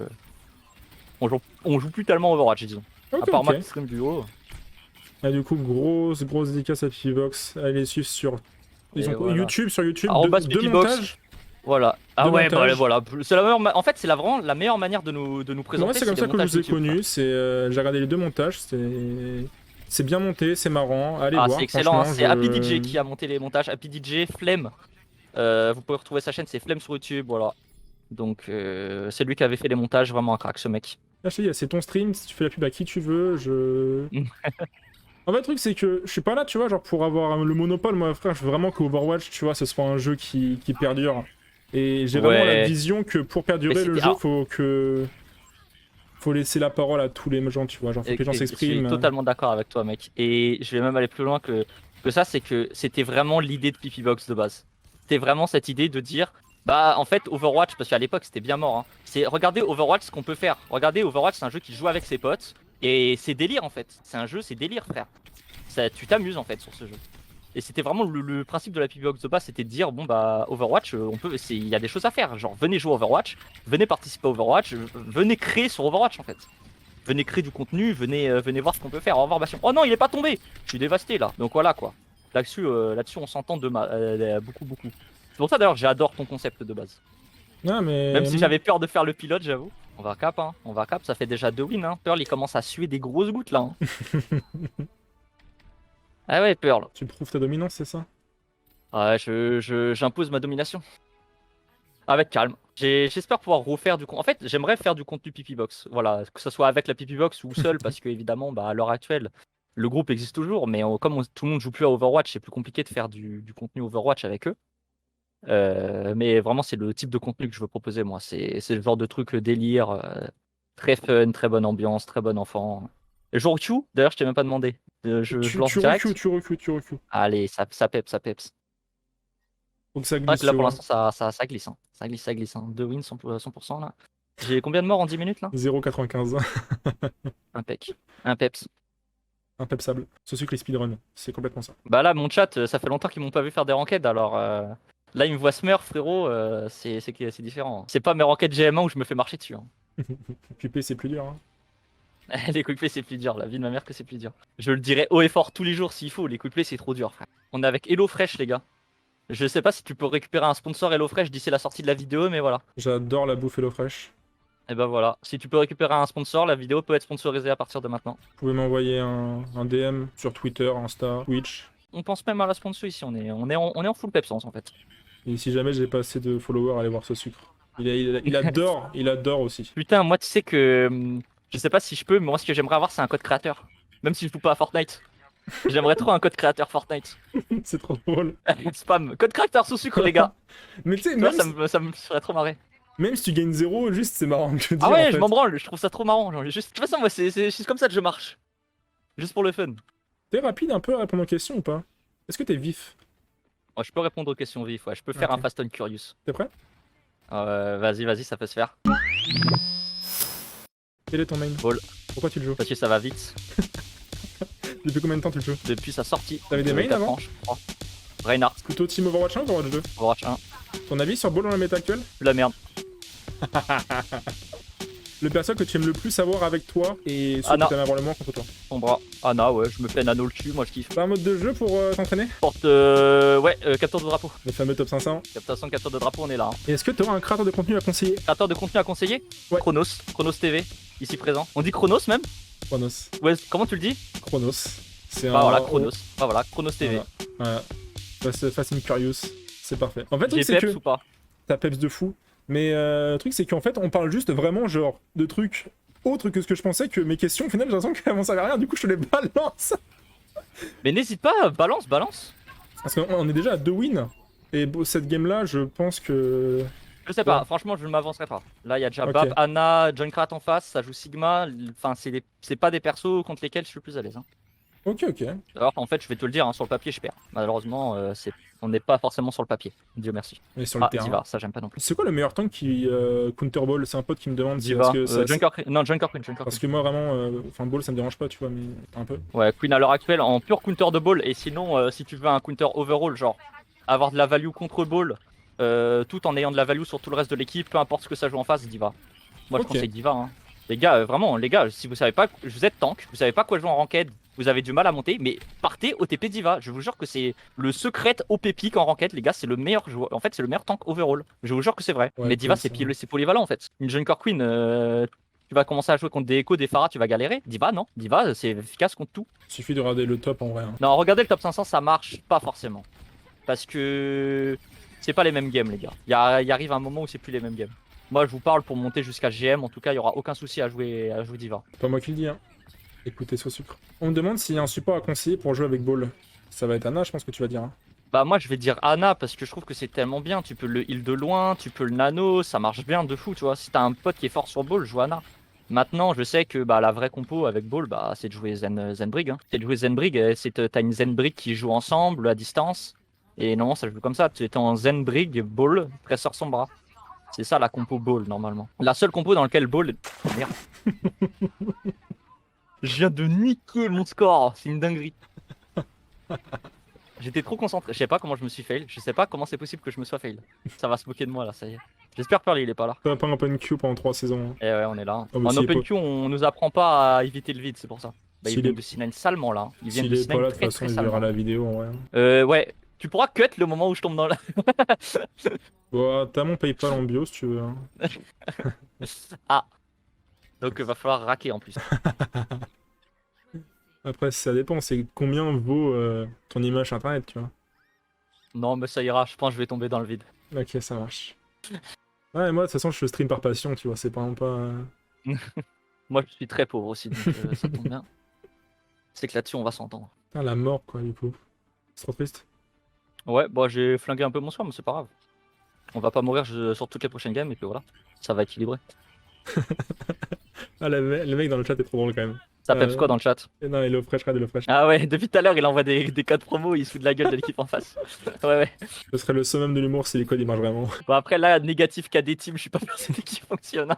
on joue plus tellement Overwatch, disons. À Ok, part moi ok. qui stream du haut. Ah, du coup, grosse dédicace à Pivox. Allez les suivre sur ils Et ont voilà. YouTube, sur YouTube, Arrobas deux PP Box. montages. Voilà. Ah Deux ouais, bah montages. voilà. C'est la meilleure en fait, c'est vraiment la meilleure manière de nous Moi, présenter, c'est comme c'est les ça que je montages vous ai YouTube. connus. C'est, j'ai regardé les deux montages. C'est bien monté, c'est marrant. Allez Ah, c'est voir, excellent, hein. franchement. C'est Happy DJ qui a monté les montages. Happy DJ, Flemme. Vous pouvez retrouver sa chaîne, c'est Flemme sur YouTube, voilà. Donc, c'est lui qui avait fait les montages, vraiment un crack, ce mec. Là, je te dis, c'est ton stream. Si tu fais la pub à qui tu veux, En fait, le truc, c'est que je suis pas là, tu vois, genre pour avoir le monopole, moi, frère. Je veux vraiment que Overwatch, tu vois, ce soit un jeu qui perdure. Et j'ai vraiment la Ouais. vision que pour Mais perdurer le c'était. jeu, Alors, faut laisser la parole à tous les gens, tu vois. Genre, faut que les gens je suis s'expriment. totalement d'accord avec toi, mec. Et je vais même aller plus loin que ça, c'est que c'était vraiment l'idée de PP Box de base. C'était vraiment cette idée de dire, bah en fait Overwatch, parce qu'à l'époque c'était bien mort, hein, c'est regardez Overwatch ce qu'on peut faire. Regardez Overwatch, c'est un jeu qui joue avec ses potes, et c'est délire en fait. C'est un jeu, c'est délire frère. Tu t'amuses en fait sur ce jeu. Et c'était vraiment le principe de la PP Box de base, c'était de dire bon bah Overwatch, il y a des choses à faire. Genre venez jouer à Overwatch, venez participer à Overwatch, venez créer sur Overwatch en fait. Venez créer du contenu, venez voir ce qu'on peut faire. Au revoir Bastien. Oh non, il est pas tombé. Je suis dévasté là. Donc voilà quoi. Là-dessus, on s'entend beaucoup, beaucoup. C'est pour ça d'ailleurs, j'adore ton concept de base. Non, Même mais. si j'avais peur de faire le pilote, j'avoue. On va cap, hein. On va cap. Ça fait déjà 2 wins. Hein. Pearl, il commence à suer des grosses gouttes là. Hein. Ah ouais, Pearl. Tu prouves ta dominance, c'est ça? Ouais, j'impose ma domination. Avec calme. J'espère pouvoir refaire du contenu. En fait, j'aimerais faire du contenu Pipi Box. Voilà, que ce soit avec la Pipi Box ou seul, parce que évidemment, bah, à l'heure actuelle, le groupe existe toujours, mais tout le monde joue plus à Overwatch, c'est plus compliqué de faire du contenu Overwatch avec eux. Mais vraiment, c'est le type de contenu que je veux proposer, moi. C'est le genre de truc, le délire, très fun, très bonne ambiance, très bon enfant. Et je recue, d'ailleurs, je t'ai même pas demandé. Je lance Tu recues, direct. tu recues, tu recues. Allez, ça peps, ça peps. Faut que ça C'est vrai glisse, que tu là, pour vois. l'instant, ça glisse. Hein. Ça glisse, ça glisse. Hein. 2 wins, 100% là. J'ai combien de morts en 10 minutes là? 0,95. Impec. Un peps. Impepsable. Ce sucre les speedrun. C'est complètement ça. Bah là, mon chat, ça fait longtemps qu'ils m'ont pas vu faire des ranked, alors là, ils me voient Smurf, frérot, c'est différent. C'est pas mes ranked GM1 où je me fais marcher dessus. Hein. QP, c'est plus dur. Hein. Les quick play, c'est plus dur, la vie de ma mère que c'est plus dur. Je le dirai haut et fort tous les jours s'il faut, les quick play, c'est trop dur, frère. On est avec HelloFresh, les gars. Je sais pas si tu peux récupérer un sponsor HelloFresh d'ici la sortie de la vidéo, mais voilà. J'adore la bouffe HelloFresh. Et ben voilà, si tu peux récupérer un sponsor, la vidéo peut être sponsorisée à partir de maintenant. Vous pouvez m'envoyer un DM sur Twitter, Insta, Twitch. On pense même à la sponsor ici, on est en full pepsance en fait. Et si jamais j'ai pas assez de followers, allez voir ce sucre. Il adore aussi. Putain, moi tu sais que je sais pas si je peux, mais moi ce que j'aimerais avoir c'est un code créateur. Même si je joue pas à Fortnite. J'aimerais trop un code créateur Fortnite. C'est trop drôle. Spam, code créateur sous sucre les gars. Mais tu sais, Tu vois, ça me ferait trop marrer. même si tu gagnes 0, juste c'est marrant de te dire. Ah ouais, en je fait. m'en branle, je trouve ça trop marrant. Genre, juste, de toute façon, moi c'est comme ça que je marche. Juste pour le fun. T'es rapide un peu à répondre aux questions ou pas? Est-ce que t'es vif? Moi, je peux répondre aux questions vives, ouais. Je peux faire Ok. un Fast and Curious. T'es prêt? Vas-y, ça peut se faire. Quel est ton main? Ball. Pourquoi tu le joues? Parce que ça va vite. Depuis combien de temps tu le joues? Depuis sa sortie. T'avais des mains 4 avant? ans, je crois. Reinhardt, Plutôt Team Overwatch 1 ou Overwatch 2? Overwatch 1. Ton avis sur Ball dans la méta actuelle? De la merde. Le perso que tu aimes le plus avoir avec toi et celui Ana. que t'aimes avoir le moins contre toi? Ton bras. Ana, ouais, je me fais nano le cul, moi je kiffe. T'as un mode de jeu pour t'entraîner? Porte, capteur de drapeau. Le fameux top 500. Captation, capteur de drapeau, on est là. Hein. Et est-ce que t'auras un créateur de contenu à conseiller? Créateur de contenu à conseiller Ouais. Chronos TV, ici présent. On dit Chronos même? Chronos. Ouais, comment tu le dis? Chronos. C'est Bah voilà, Chronos. Bah voilà, Chronos TV. Voilà. Fast and Curious. C'est parfait. En fait, le J'ai truc, c'est peps que ou pas? t'as peps de fou. Mais le truc, c'est qu'en fait, on parle juste vraiment genre de trucs autres que ce que je pensais, que mes questions, au final, j'ai l'impression qu'elles vont servir à rien. Du coup, je te les balance. Mais n'hésite pas, balance. Parce qu'on est déjà à 2 wins. Et cette game-là, je pense que. Je sais pas, Ouais. franchement, je ne m'avancerai pas. Là, il y a déjà Ok. Bap, Anna, John Krat en face, ça joue Sigma. Enfin, c'est pas des persos contre lesquels je suis le plus à l'aise. Hein. Ok, ok. Alors en fait, je vais te le dire, hein, sur le papier, je perds. Malheureusement, on n'est pas forcément sur le papier. Dieu merci. Mais sur le Ah, terrain. Diva, ça j'aime pas non plus. C'est quoi le meilleur tank qui counter ball? C'est un pote qui me demande si. Parce Diva, que, ça, Non, Junker Queen, Junker parce Queen. que moi, vraiment, enfin, ball, ça me dérange pas, tu vois, mais un peu. Ouais, Queen à l'heure actuelle en pur counter de ball. Et sinon, si tu veux un counter overall, genre avoir de la value contre ball, tout en ayant de la value sur tout le reste de l'équipe, peu importe ce que ça joue en face, Diva. Moi je Ok. conseille Diva. Hein. Les gars, vraiment, les gars, si vous savez pas, vous êtes tank, vous savez pas quoi jouer en ranked, vous avez du mal à monter, mais partez au TP Diva. Je vous jure que c'est le secret OP pick en ranked, les gars, c'est le meilleur joueur. En fait, c'est le meilleur tank overall. Je vous jure que c'est vrai. Ouais, Mais Diva, cool, ça. c'est polyvalent en fait. Une Junker Queen, tu vas commencer à jouer contre des Echo, des Pharah, tu vas galérer. Diva, non. Diva, c'est efficace contre tout. Suffit de regarder le top en vrai. Hein. Non, regardez le top 500, ça marche pas forcément. Parce que c'est pas les mêmes games, les gars. Il arrive un moment où c'est plus les mêmes games. Moi, je vous parle pour monter jusqu'à GM. En tout cas, il y aura aucun souci à jouer Diva. Pas moi qui le dis, hein. Écoutez, soit sucre. On me demande s'il y a un support à conseiller pour jouer avec ball. Ça va être Anna, je pense que tu vas dire. Hein. Bah, moi, je vais dire Ana parce que je trouve que c'est tellement bien. Tu peux le heal de loin, tu peux le nano, ça marche bien de fou, tu vois. Si t'as un pote qui est fort sur ball, joue Ana. Maintenant, je sais que bah, la vraie compo avec ball, bah, c'est de jouer Zenbrig. Hein. C'est de jouer Zenbrig, t'as une Zenbrig qui joue ensemble à distance. Et non, ça joue comme ça. Tu es en Zenbrig, ball, presseur son bras. C'est ça la compo ball normalement. La seule compo dans laquelle ball. Oh, merde. Je viens de niquer mon score, c'est une dinguerie. J'étais trop concentré, je sais pas comment je me suis fail, je sais pas comment c'est possible que je me sois fail. Ça va se moquer de moi là, ça y est. J'espère que Pearly il est pas là. T'as pas un open queue pendant 3 saisons. Hein. Et ouais, on est là. Oh, mais En s'il est open pas- queue, on nous apprend pas à éviter le vide, c'est pour ça. Bah, il S'il vient est- de C9 salement là. Il vient S'il de est pas là, C9 de toute très façon, très il verra salement. la vidéo en vrai. Ouais, tu pourras cut le moment où je tombe dans la. Bon, t'as mon PayPal en bio si tu veux. Hein. Ah, donc va falloir raquer en plus. Après, ça dépend, c'est combien vaut ton image internet, tu vois. Non, mais ça ira, je pense que je vais tomber dans le vide. Ok, ça marche. Ouais, moi, de toute façon, je stream par passion, tu vois, c'est pas... Moi, je suis très pauvre aussi, donc ça tombe bien. C'est que là-dessus, on va s'entendre. Putain, la mort, quoi, du coup. C'est trop triste. Ouais, bon, j'ai flingué un peu mon soir, mais c'est pas grave. On va pas mourir sur toutes les prochaines games, et puis voilà. Ça va équilibrer. Ah, le mec dans le chat est trop drôle, quand même. Ça peps quoi dans le chat? Non, il est fresh, il est fresh. Ah ouais, depuis tout à l'heure, il envoie des codes promo, il se fout de la gueule de l'équipe en face. Ouais, ouais. Ce serait le summum de l'humour si les codes, ils marchent vraiment. Bon, après, là, négatif KD team, je suis pas persuadé qu'il fonctionne. Hein.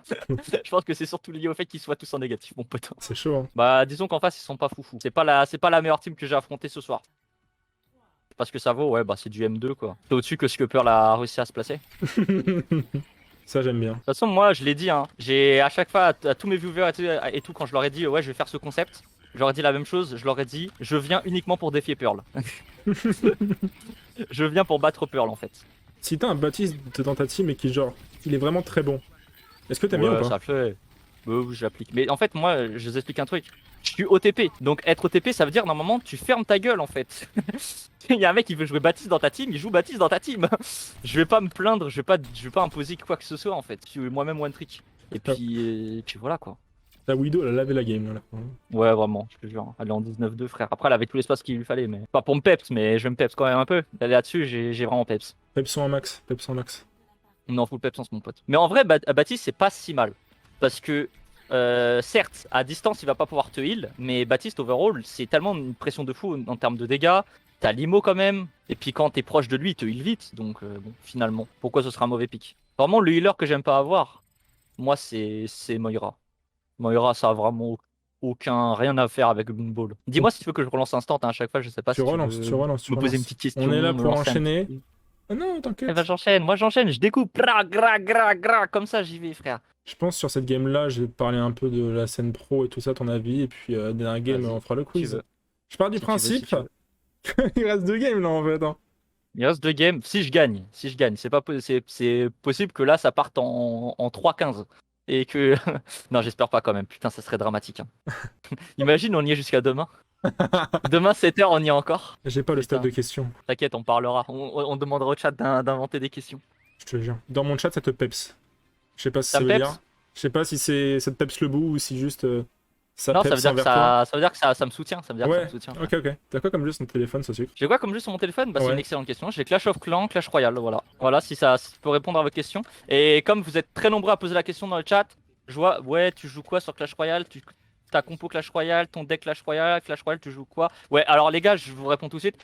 Je pense que c'est surtout lié au fait qu'ils soient tous en négatif, mon pote. C'est chaud, hein. Bah, disons qu'en face, ils sont pas foufous. C'est pas la meilleure team que j'ai affrontée ce soir. Parce que ça vaut, ouais, bah c'est du M2 quoi. C'est au-dessus que ce que Pearl a réussi à se placer. Ça, j'aime bien. De toute façon, moi, je l'ai dit, hein. J'ai à chaque fois, à tous mes viewers et tout, quand je leur ai dit, ouais, je vais faire ce concept, je leur ai dit la même chose. Je leur ai dit, je viens uniquement pour défier Pearl. Je viens pour battre Pearl en fait. Si t'as un Baptiste dans ta team et qui, genre, il est vraiment très bon, est-ce que t'aimes bien ou pas? Ça le fait. Oui, j'applique. Mais en fait, moi, je vous explique un truc. Je suis OTP. Donc, être OTP, ça veut dire normalement, tu fermes ta gueule en fait. Il y a un mec qui veut jouer Baptiste dans ta team, il joue Baptiste dans ta team. Je vais pas me plaindre, je vais pas imposer quoi que ce soit en fait. Je suis moi-même one trick. Et puis voilà quoi. La Widow, elle a lavé la game, là. Ouais, vraiment, je te jure. Elle est en 19-2, frère. Après, elle avait tout l'espace qu'il lui fallait, mais pas pour me peps, mais je vais me peps quand même un peu. Là-dessus, j'ai vraiment peps. Pepson en max, Pepson en max. On en fout le peps mon pote. Mais en vrai, Baptiste, c'est pas si mal. Parce que, certes, à distance, il va pas pouvoir te heal, mais Baptiste, overall, c'est tellement une pression de fou en termes de dégâts. T'as Limo quand même, et puis quand t'es proche de lui, il te heal vite. Donc, bon, finalement, pourquoi ce sera un mauvais pick? Vraiment, le healer que j'aime pas avoir, moi, c'est Moira. Moira, ça a vraiment rien à faire avec Moonball. Dis-moi si tu veux que je relance instant hein, à chaque fois, je sais pas Tu si relances, tu tu veux relances, tu me poser relances. une petite question. On est là me pour lancer un enchaîner. petit- Ah non, Eh t'inquiète. ben j'enchaîne, moi j'enchaîne, je découpe, gra, comme ça j'y vais frère. Je pense sur cette game-là, je vais te parler un peu de la scène pro et tout ça, ton avis, et puis dernière game, Vas-y, on fera le tu quiz. veux. Je pars du Si tu veux, si principe tu veux. qu'il reste 2 games là en fait. Hein. Il reste 2 games, si je gagne, c'est pas c'est possible que là ça parte en 3-15. Et que. Non, j'espère pas quand même, putain, ça serait dramatique. Hein. Imagine, on y est jusqu'à demain. Demain 7h, on y est encore. J'ai pas le Putain. stade de questions, T'inquiète, on parlera. On demandera au chat d'inventer des questions. je te jure. Dans mon chat, ça te peps. Je sais pas si Ça ça me veut peps dire. Je sais pas si ça te peps le bout ou si juste ça Non, ça peps veut dire que envers toi. ça veut dire que ça me soutient. Ça veut dire que ça Ouais, me soutient. ok, ok. T'as quoi comme jeu sur ton téléphone, ce sucre? J'ai quoi comme jeu sur mon téléphone? Bah, c'est Ouais. une excellente question. J'ai Clash of Clans, Clash Royale, voilà. Voilà, si ça peut répondre à votre question. Et comme vous êtes très nombreux à poser la question dans le chat, je vois, ouais, tu joues quoi sur Clash Royale? ta compo Clash Royale, ton deck Clash Royale, tu joues quoi? Ouais, alors les gars, je vous réponds tout de suite.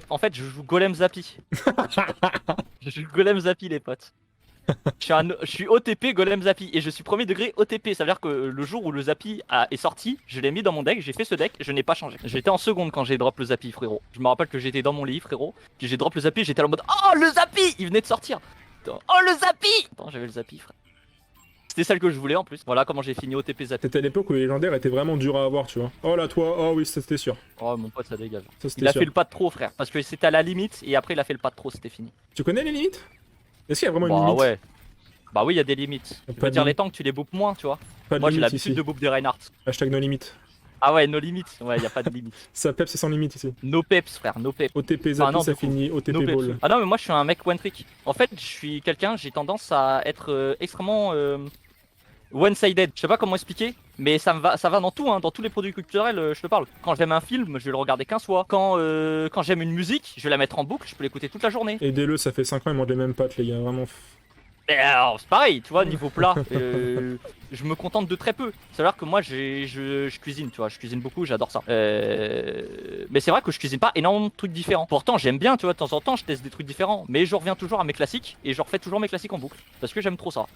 En fait, je joue Golem Zappy. Je joue Golem Zappy, les potes. Je suis OTP Golem Zappy et je suis premier degré OTP. Ça veut dire que le jour où le Zappy est sorti, je l'ai mis dans mon deck, j'ai fait ce deck, je n'ai pas changé. J'étais en seconde quand j'ai drop le Zappy, frérot. Je me rappelle que j'étais dans mon lit, frérot. Puis j'ai drop le Zappy, j'étais en mode oh le Zappy, il venait de sortir. Attends, oh le Zappy. Attends, j'avais le Zappy, frère. C'était celle que je voulais en plus. Voilà comment j'ai fini OTP Zappy. C'était à l'époque où les légendaires étaient vraiment durs à avoir, tu vois. Oh là, toi, oh oui, ça c'était sûr. Oh mon pote, ça dégage. Ça c'était Il a sûr. fait le pas de trop, frère. Parce que c'était à la limite et après il a fait le pas de trop, c'était fini. Tu connais les limites? Est-ce qu'il y a vraiment une Bah limite? ouais. Bah oui, il y a des limites. Je Pas veux de dire, les limite. tanks, tu les boopes moins, tu vois. Pas de Moi, j'ai limite l'habitude ici. de boop des Reinhardt. Hashtag no limite. Ah ouais, no limites. Ouais, y a pas de limite. Ça pep, c'est sans limite ici. No peps, frère, no peps. OTP Enfin, Zappy, non, ça du coup. finit. OTP No peps. Ball. Ah non, mais moi, je suis un mec one trick. En fait, je suis quelqu'un, j'ai tendance à être extrêmement one-sided. Je sais pas comment expliquer, mais ça va dans tout, hein, dans tous les produits culturels, je te parle. Quand j'aime un film, je vais le regarder 15 fois. Quand j'aime une musique, je vais la mettre en boucle, je peux l'écouter toute la journée. Aidez-le, ça fait 5 ans, il mange les mêmes pâtes, les gars, vraiment. Et alors, c'est pareil, tu vois, niveau plat, je me contente de très peu. C'est-à-dire que moi, je cuisine, tu vois, je cuisine beaucoup, j'adore ça. Mais c'est vrai que je cuisine pas énormément de trucs différents. Pourtant, j'aime bien, tu vois, de temps en temps, je teste des trucs différents. Mais je reviens toujours à mes classiques et je refais toujours mes classiques en boucle. Parce que j'aime trop ça.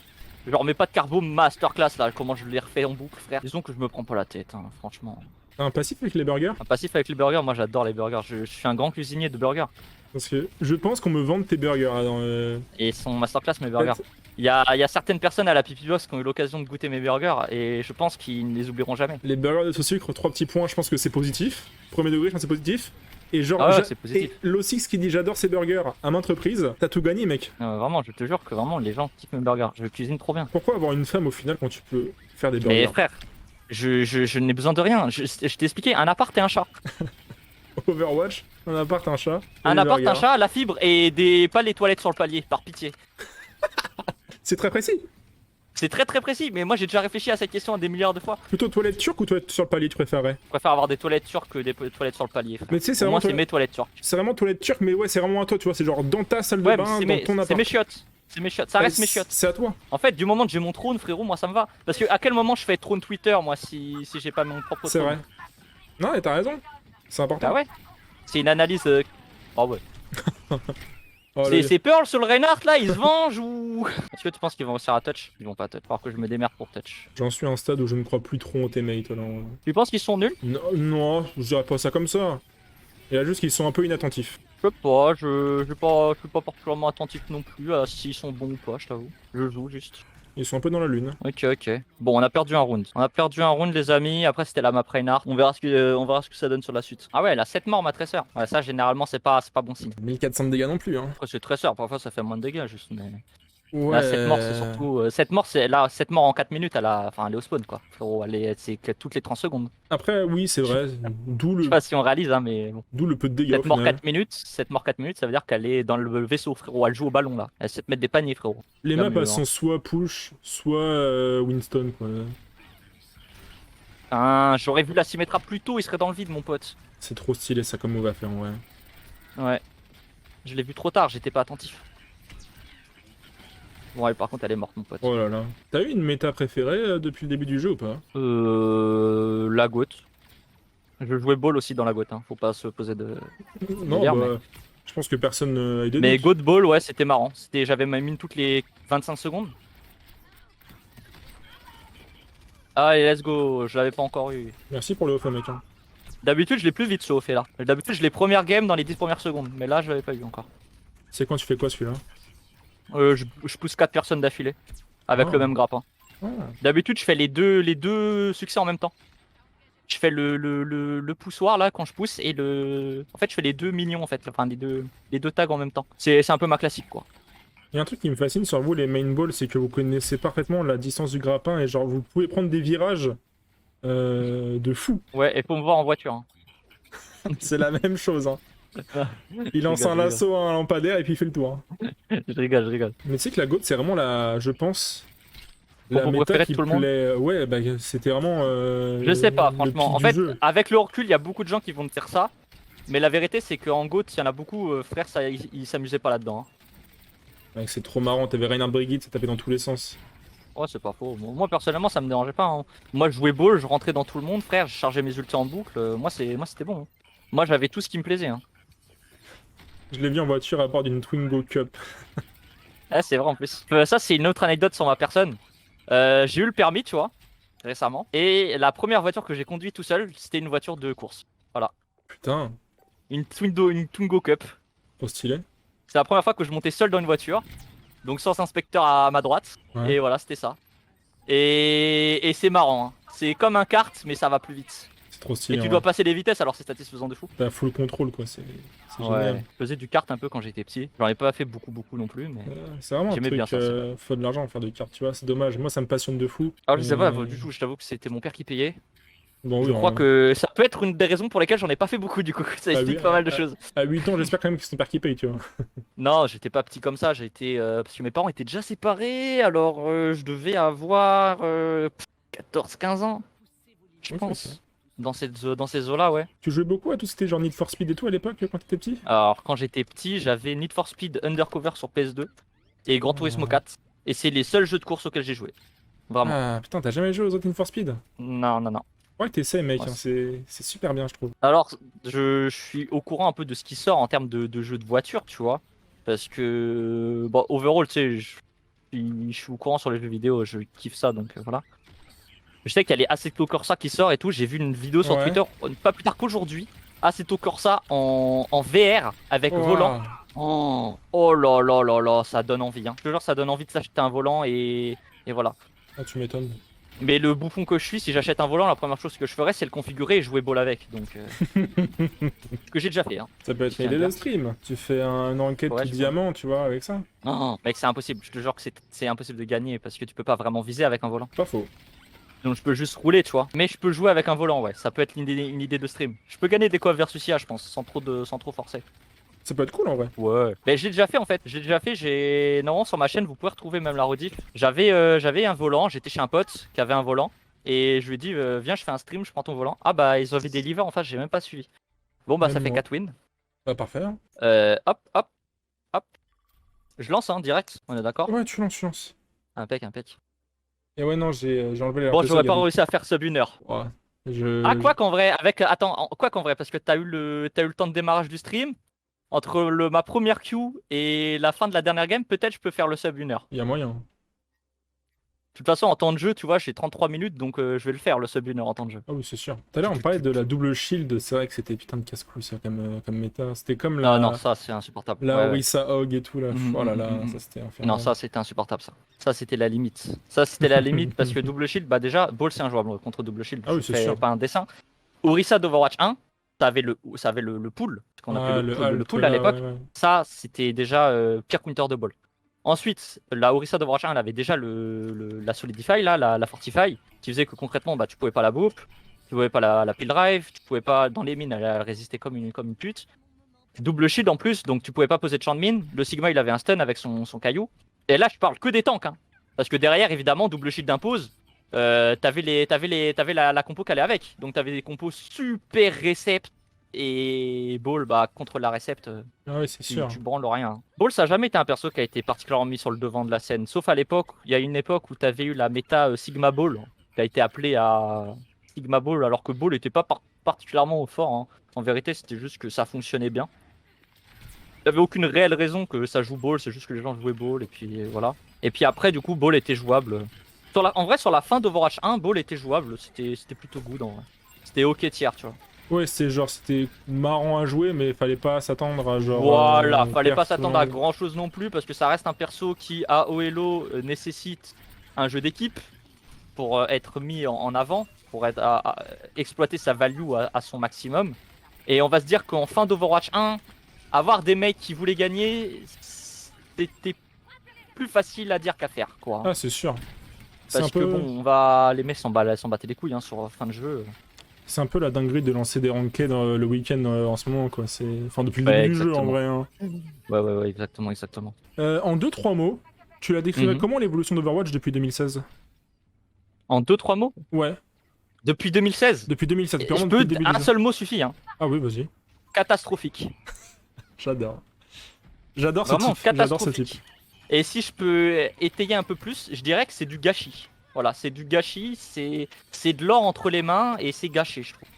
Je remets pas de carbo masterclass là, comment je les refais en boucle, frère. Disons que je me prends pas la tête, hein, franchement. T'as un passif avec les burgers? Un passif avec les burgers, moi j'adore les burgers. Je suis un grand cuisinier de burgers. Parce que je pense qu'on me vende tes burgers là, dans. Et son masterclass, mes burgers. Il y a certaines personnes à la Pipi Box qui ont eu l'occasion de goûter mes burgers et je pense qu'ils ne les oublieront jamais. Les burgers de ce sucre, 3 petits points, je pense que c'est positif. Premier degré, je pense que c'est positif. Et genre, Ah ouais, c'est positif. et l'O6 qui dit j'adore ces burgers à maintes reprises, t'as tout gagné, mec. Vraiment, je te jure que vraiment les gens kiffent mes burgers. Je cuisine trop bien. Pourquoi avoir une femme au final quand tu peux faire des burgers? Mais frère, je n'ai besoin de rien. Je t'ai expliqué, un appart et un chat. Overwatch, un appart, un chat. et Un des appart, un burgers. chat, la fibre et pas les toilettes sur le palier, par pitié. C'est très précis. C'est très très précis, mais moi j'ai déjà réfléchi à cette question des milliards de fois. Plutôt toilette turque ou toilette sur le palier, tu préférerais? Je préfère avoir des toilettes turques que des toilettes sur le palier, frère. Mais tu sais, c'est Pour moi, vraiment, c'est mes toilettes turques. c'est vraiment toilette turque, mais ouais, c'est vraiment à toi, tu vois. C'est genre dans ta salle de Ouais, mais bain, c'est dans mes, ton c'est appart. mes chiottes. C'est mes chiottes, ça reste mes chiottes. C'est à toi. En fait, du moment que j'ai mon trône, frérot, moi ça me va. Parce que à quel moment je fais trône Twitter, moi, si j'ai pas mon propre trône? C'est vrai. Non, et t'as raison. C'est important. Bah ouais. C'est une analyse. Oh ouais. Oh, C'est Pearl sur le Reinhardt là, ils se vengent ou. Est-ce que tu penses qu'ils vont réussir à touch? Ils vont pas touch. Alors que je me démerde pour touch. J'en suis à un stade où je ne crois plus trop en teammates. Là. Tu penses qu'ils sont nuls? Non, non, je dirais pas ça comme ça. Il y a juste qu'ils sont un peu inattentifs. Je sais pas, je suis pas particulièrement attentif non plus à s'ils sont bons ou pas, je t'avoue. Je joue juste. Ils sont un peu dans la lune. Ok, ok. Bon, on a perdu un round. On a perdu un round, les amis. Après, c'était la map Reinhardt. On verra ce que ça donne sur la suite. Ah ouais, elle a 7 morts, ma tresseur. Ouais, ça, généralement, c'est pas bon signe. 1400 de dégâts non plus, hein. Après, c'est tresseur. Parfois, ça fait moins de dégâts, juste. Mais Ouais. là, 7 morts, c'est surtout. 7 morts, c'est là, 7 morts en 4 minutes, elle est au spawn, quoi. Frérot, c'est que toutes les 30 secondes. Après, oui, c'est vrai. D'où Je sais le, pas si on réalise, hein, mais bon. d'où le peu de dégâts. 7 Au morts final. 4 minutes, 7 morts 4 minutes, ça veut dire qu'elle est dans le vaisseau, frérot. Elle joue au ballon, là. Elle sait te mettre des paniers, frérot. Les Là, maps, mieux, elles sont soit push, soit Winston, quoi. Hein, j'aurais vu la Symmetra plus tôt, il serait dans le vide, mon pote. C'est trop stylé, ça, comme on va faire, ouais. Ouais. Je l'ai vu trop tard, j'étais pas attentif. Bon, ouais, par contre, elle est morte, mon pote. Oh là là. T'as eu une méta préférée depuis le début du jeu ou pas? La goutte. Je jouais ball aussi dans la goutte, hein. Faut pas se poser de. Non, Hier, bah, je pense que personne n'a eu de Mais doute. goat ball, ouais, c'était marrant. J'avais ma mine toutes les 25 secondes. Allez, let's go, je l'avais pas encore eu. Merci pour le off, mec. Hein. D'habitude, je l'ai plus vite ce fait là. D'habitude, je l'ai première game dans les 10 premières secondes. Mais là, je l'avais pas eu encore. C'est quand tu fais quoi celui-là? Je pousse 4 personnes d'affilée. Avec Oh. le même grappin. Ah. D'habitude, je fais les deux succès en même temps. Je fais le poussoir là quand je pousse et le. En fait, je fais les deux minions en fait. Enfin, les deux tags en même temps. C'est un peu ma classique quoi. Il y a un truc qui me fascine sur vous, les main balls, c'est que vous connaissez parfaitement la distance du grappin et genre vous pouvez prendre des virages de fou. Ouais, et faut me voir en voiture. Hein. C'est la même chose. Hein. Il lance un lasso à un lampadaire et puis il fait le tour. Hein. Je rigole, je rigole. Mais tu sais que la GOAT, c'est vraiment la, je pense, la Combo méta préférée qui de tout le monde. plaît. Ouais, bah c'était vraiment. Je sais pas, le franchement. pic En du fait, jeu. avec le recul, il y a beaucoup de gens qui vont te dire ça. Mais la vérité, c'est qu'en GOAT, il y en a beaucoup, frère, ça, ils s'amusaient pas là-dedans. Hein. Ouais, c'est trop marrant. T'avais Reinhard Brigitte, ça tapait dans tous les sens. Ouais, c'est pas faux. Moi, personnellement, ça me dérangeait pas, hein. Moi, je jouais ball, je rentrais dans tout le monde, frère, je chargeais mes ultis en boucle. Moi, c'était bon, hein. Moi, j'avais tout ce qui me plaisait, hein. Je l'ai vu en voiture à bord d'une Twingo Cup. Ah, c'est vrai en plus. Ça, c'est une autre anecdote sur ma personne. J'ai eu le permis, tu vois, récemment. Et la première voiture que j'ai conduite tout seul, c'était une voiture de course. Voilà. Putain, Une Twingo Cup. trop stylé. C'est la première fois que je montais seul dans une voiture. Donc sans inspecteur à ma droite. Ouais. Et voilà, c'était ça. Et c'est marrant, hein. C'est comme un kart, mais ça va plus vite. C'est trop Et stylé. tu Ouais. dois passer les vitesses, alors c'est satisfaisant de fou. T'as full contrôle quoi, c'est génial. Je faisais du kart un peu quand j'étais petit. J'en ai pas fait beaucoup non plus, mais. C'est vraiment un J'aimais truc, bien ça, faut de l'argent à faire de cartes, tu vois, c'est dommage. Moi ça me passionne de fou. Alors je sais pas Mais- du tout, je t'avoue que c'était mon père qui payait. Bon, Je oui, crois que ça peut être une des raisons pour lesquelles j'en ai pas fait beaucoup du coup. Ça Ah explique oui, pas mal de choses. à 8 ans, j'espère quand même que c'est ton père qui paye, tu vois. Non, j'étais pas petit comme ça, j'ai été parce que mes parents étaient déjà séparés, alors je devais avoir 14-15 ans, je Ok, pense. ok. Dans ces eaux-là, ouais. Tu jouais beaucoup à tout ce qui était genre Need for Speed et tout à l'époque quand t'étais petit? Alors quand j'étais petit, j'avais Need for Speed Undercover sur PS2 et Gran Turismo 4. Et c'est les seuls jeux de course auxquels j'ai joué. Vraiment. Ah putain, t'as jamais joué aux autres Need for Speed? Non. Ouais, t'essaies, mec, Ouais, hein, c'est super bien, je trouve. Alors, je suis au courant un peu de ce qui sort en termes de jeux de voiture, tu vois. Parce que, bon, overall, tu sais, je suis au courant sur les jeux vidéo, je kiffe ça, donc voilà. Je sais qu'il y a les Assetto Corsa qui sort et tout. J'ai vu une vidéo sur Ouais. Twitter, pas plus tard qu'aujourd'hui. Assetto Corsa en VR avec volant. Oh là là là là, ça donne envie, hein. Je te jure, ça donne envie de s'acheter un volant et voilà. Ah, tu m'étonnes. Mais le bouffon que je suis, si j'achète un volant, la première chose que je ferais, c'est le configurer et jouer ball avec. Donc, ce que j'ai déjà fait, hein. Ça peut être Tiens, une idée bien. de stream. Tu fais un enquête Ouais, tout je vois. diamant, tu vois, avec ça. Non, mec, c'est impossible. Je te jure que c'est impossible de gagner parce que tu peux pas vraiment viser avec un volant. Pas faux. Donc je peux juste rouler, tu vois. Mais je peux jouer avec un volant, ouais. Ça peut être une idée de stream. Je peux gagner des coffres versus IA, je pense, sans trop forcer. Ça peut être cool en vrai. Ouais. Mais j'ai déjà fait en fait. J'ai déjà fait. Normalement sur ma chaîne, vous pouvez retrouver même la rediff. J'avais un volant. J'étais chez un pote qui avait un volant et je lui ai dit viens, je fais un stream, je prends ton volant. Ah bah ils avaient des livres en face, j'ai même pas suivi. Bon bah ça Même fait moi. 4 wins. Bah parfait. Hein. Hop. Je lance hein, direct. On est d'accord? Ouais, tu lances. Impec. Et ouais, non, j'ai enlevé les Bon, RPC, j'aurais il y a pas des- réussi à faire sub 1 heure. Ouais. Ah, quoi qu'en vrai, quoi qu'en vrai, parce que t'as eu le temps de démarrage du stream, entre ma première queue et la fin de la dernière game, peut-être je peux faire le sub 1 heure. Il y a moyen. De toute façon, en temps de jeu, tu vois, j'ai 33 minutes, donc je vais le faire, le sub 1 heure en temps de jeu. Ah oui, c'est sûr. Tout à l'heure, on parlait de la double shield. C'est vrai que c'était putain de casse-couille, ça, comme méta. C'était comme Non, la, non, ça c'est insupportable. la Ouais, ouais. Orisa Hog et tout, là. Oh là là, Mhm. ça c'était infernal. Non, ça c'était insupportable, ça. Ça c'était la limite. Ça c'était la limite parce que double shield, bah déjà, Ball c'est injouable contre double shield. Ah oui, Je c'est fais sûr. pas un dessin. Orisa d'Overwatch 1, ça avait le pool, ce qu'on appelait le pool à l'époque. Ouais. Ça, c'était déjà pire counter de ball. Ensuite, la Orisa d'Overwatch 1, elle avait déjà la Solidify, là, la Fortify, qui faisait que concrètement, bah, tu pouvais pas la boop, tu pouvais pas la pile drive, tu pouvais pas, dans les mines, elle résistait comme une pute. Double shield en plus, donc tu pouvais pas poser de champ de mine. Le Sigma, il avait un stun avec son caillou. Et là, je parle que des tanks, hein. Parce que derrière, évidemment, double shield impose. T'avais la compo qu'elle allait avec. Donc t'avais des compos super récept. Et Ball, bah, contre la récept, Ah oui, c'est sûr. tu branles rien. Ball, ça a jamais été un perso qui a été particulièrement mis sur le devant de la scène. Sauf à l'époque, il y a une époque où t'avais eu la méta Sigma Ball, qui a été appelée à Sigma Ball, alors que Ball était pas particulièrement au fort, hein. En vérité, c'était juste que ça fonctionnait bien. Il n'y avait aucune réelle raison que ça joue Ball, c'est juste que les gens jouaient Ball, et puis voilà. Et puis après, du coup, Ball était jouable. En vrai, sur la fin d'Overwatch 1, Ball était jouable, c'était plutôt good en vrai. C'était ok tiers, tu vois. Ouais, c'était marrant à jouer, mais fallait pas s'attendre à genre. Voilà, fallait pas perf, s'attendre à grand chose non plus, parce que ça reste un perso qui, à OLO, nécessite un jeu d'équipe pour être mis en avant, pour exploiter sa value à son maximum. Et on va se dire qu'en fin d'Overwatch 1, avoir des mecs qui voulaient gagner, c'était plus facile à dire qu'à faire, quoi. Ah, c'est sûr. C'est Parce un que peu... bon, les mecs s'en battaient les couilles hein, sur fin de jeu. C'est un peu la dinguerie de lancer des ranked le week-end en ce moment, quoi. Enfin, depuis le Ouais, début du jeu, en exactement. vrai. Hein. Ouais, exactement. En 2-3 mots, tu la décrirais Mhm. comment l'évolution d'Overwatch depuis 2016? En 2-3 mots, Ouais, depuis 2016, depuis 2016. Depuis je vraiment depuis peux, le début du un jeu. seul mot suffit, hein. Ah oui, vas-y. Catastrophique. J'adore. J'adore ce Vraiment type. J'adore ce type. catastrophique. Et si je peux étayer un peu plus, je dirais que c'est du gâchis. Voilà, c'est du gâchis, c'est de l'or entre les mains et c'est gâché, je trouve.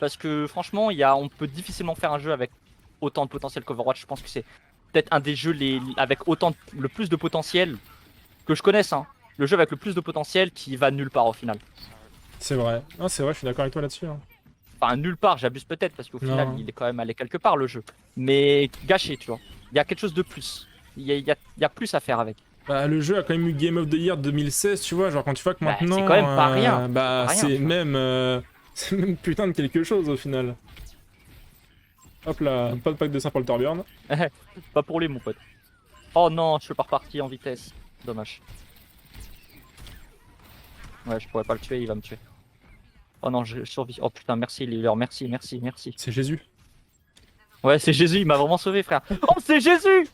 Parce que franchement, on peut difficilement faire un jeu avec autant de potentiel qu'Overwatch. Je pense que c'est peut-être un des jeux avec le plus de potentiel que je connaisse. Hein. Le jeu avec le plus de potentiel qui va nulle part au final. C'est vrai. Ah, c'est vrai, je suis d'accord avec toi là-dessus. Hein. Enfin, nulle part, j'abuse peut-être parce qu'au final, Non. il est quand même allé quelque part le jeu. Mais gâché, tu vois. Il y a quelque chose de plus. Il y a plus à faire avec. Bah, le jeu a quand même eu Game of the Year 2016, tu vois, genre quand tu vois que Bah, maintenant, c'est quand même pas rien. bah C'est pas rien, c'est tu vois. même, c'est même putain de quelque chose au final. Hop là, pas de pack de 5 pour le Torbjorn. Pas pour lui, mon pote. Oh non, je suis pas reparti en vitesse. Dommage. Ouais, je pourrais pas le tuer, il va me tuer. Oh non, je survis. Oh putain, merci, Liller, merci, merci, merci. C'est Jésus. Ouais, c'est Jésus, il m'a vraiment sauvé, frère. Oh, c'est Jésus!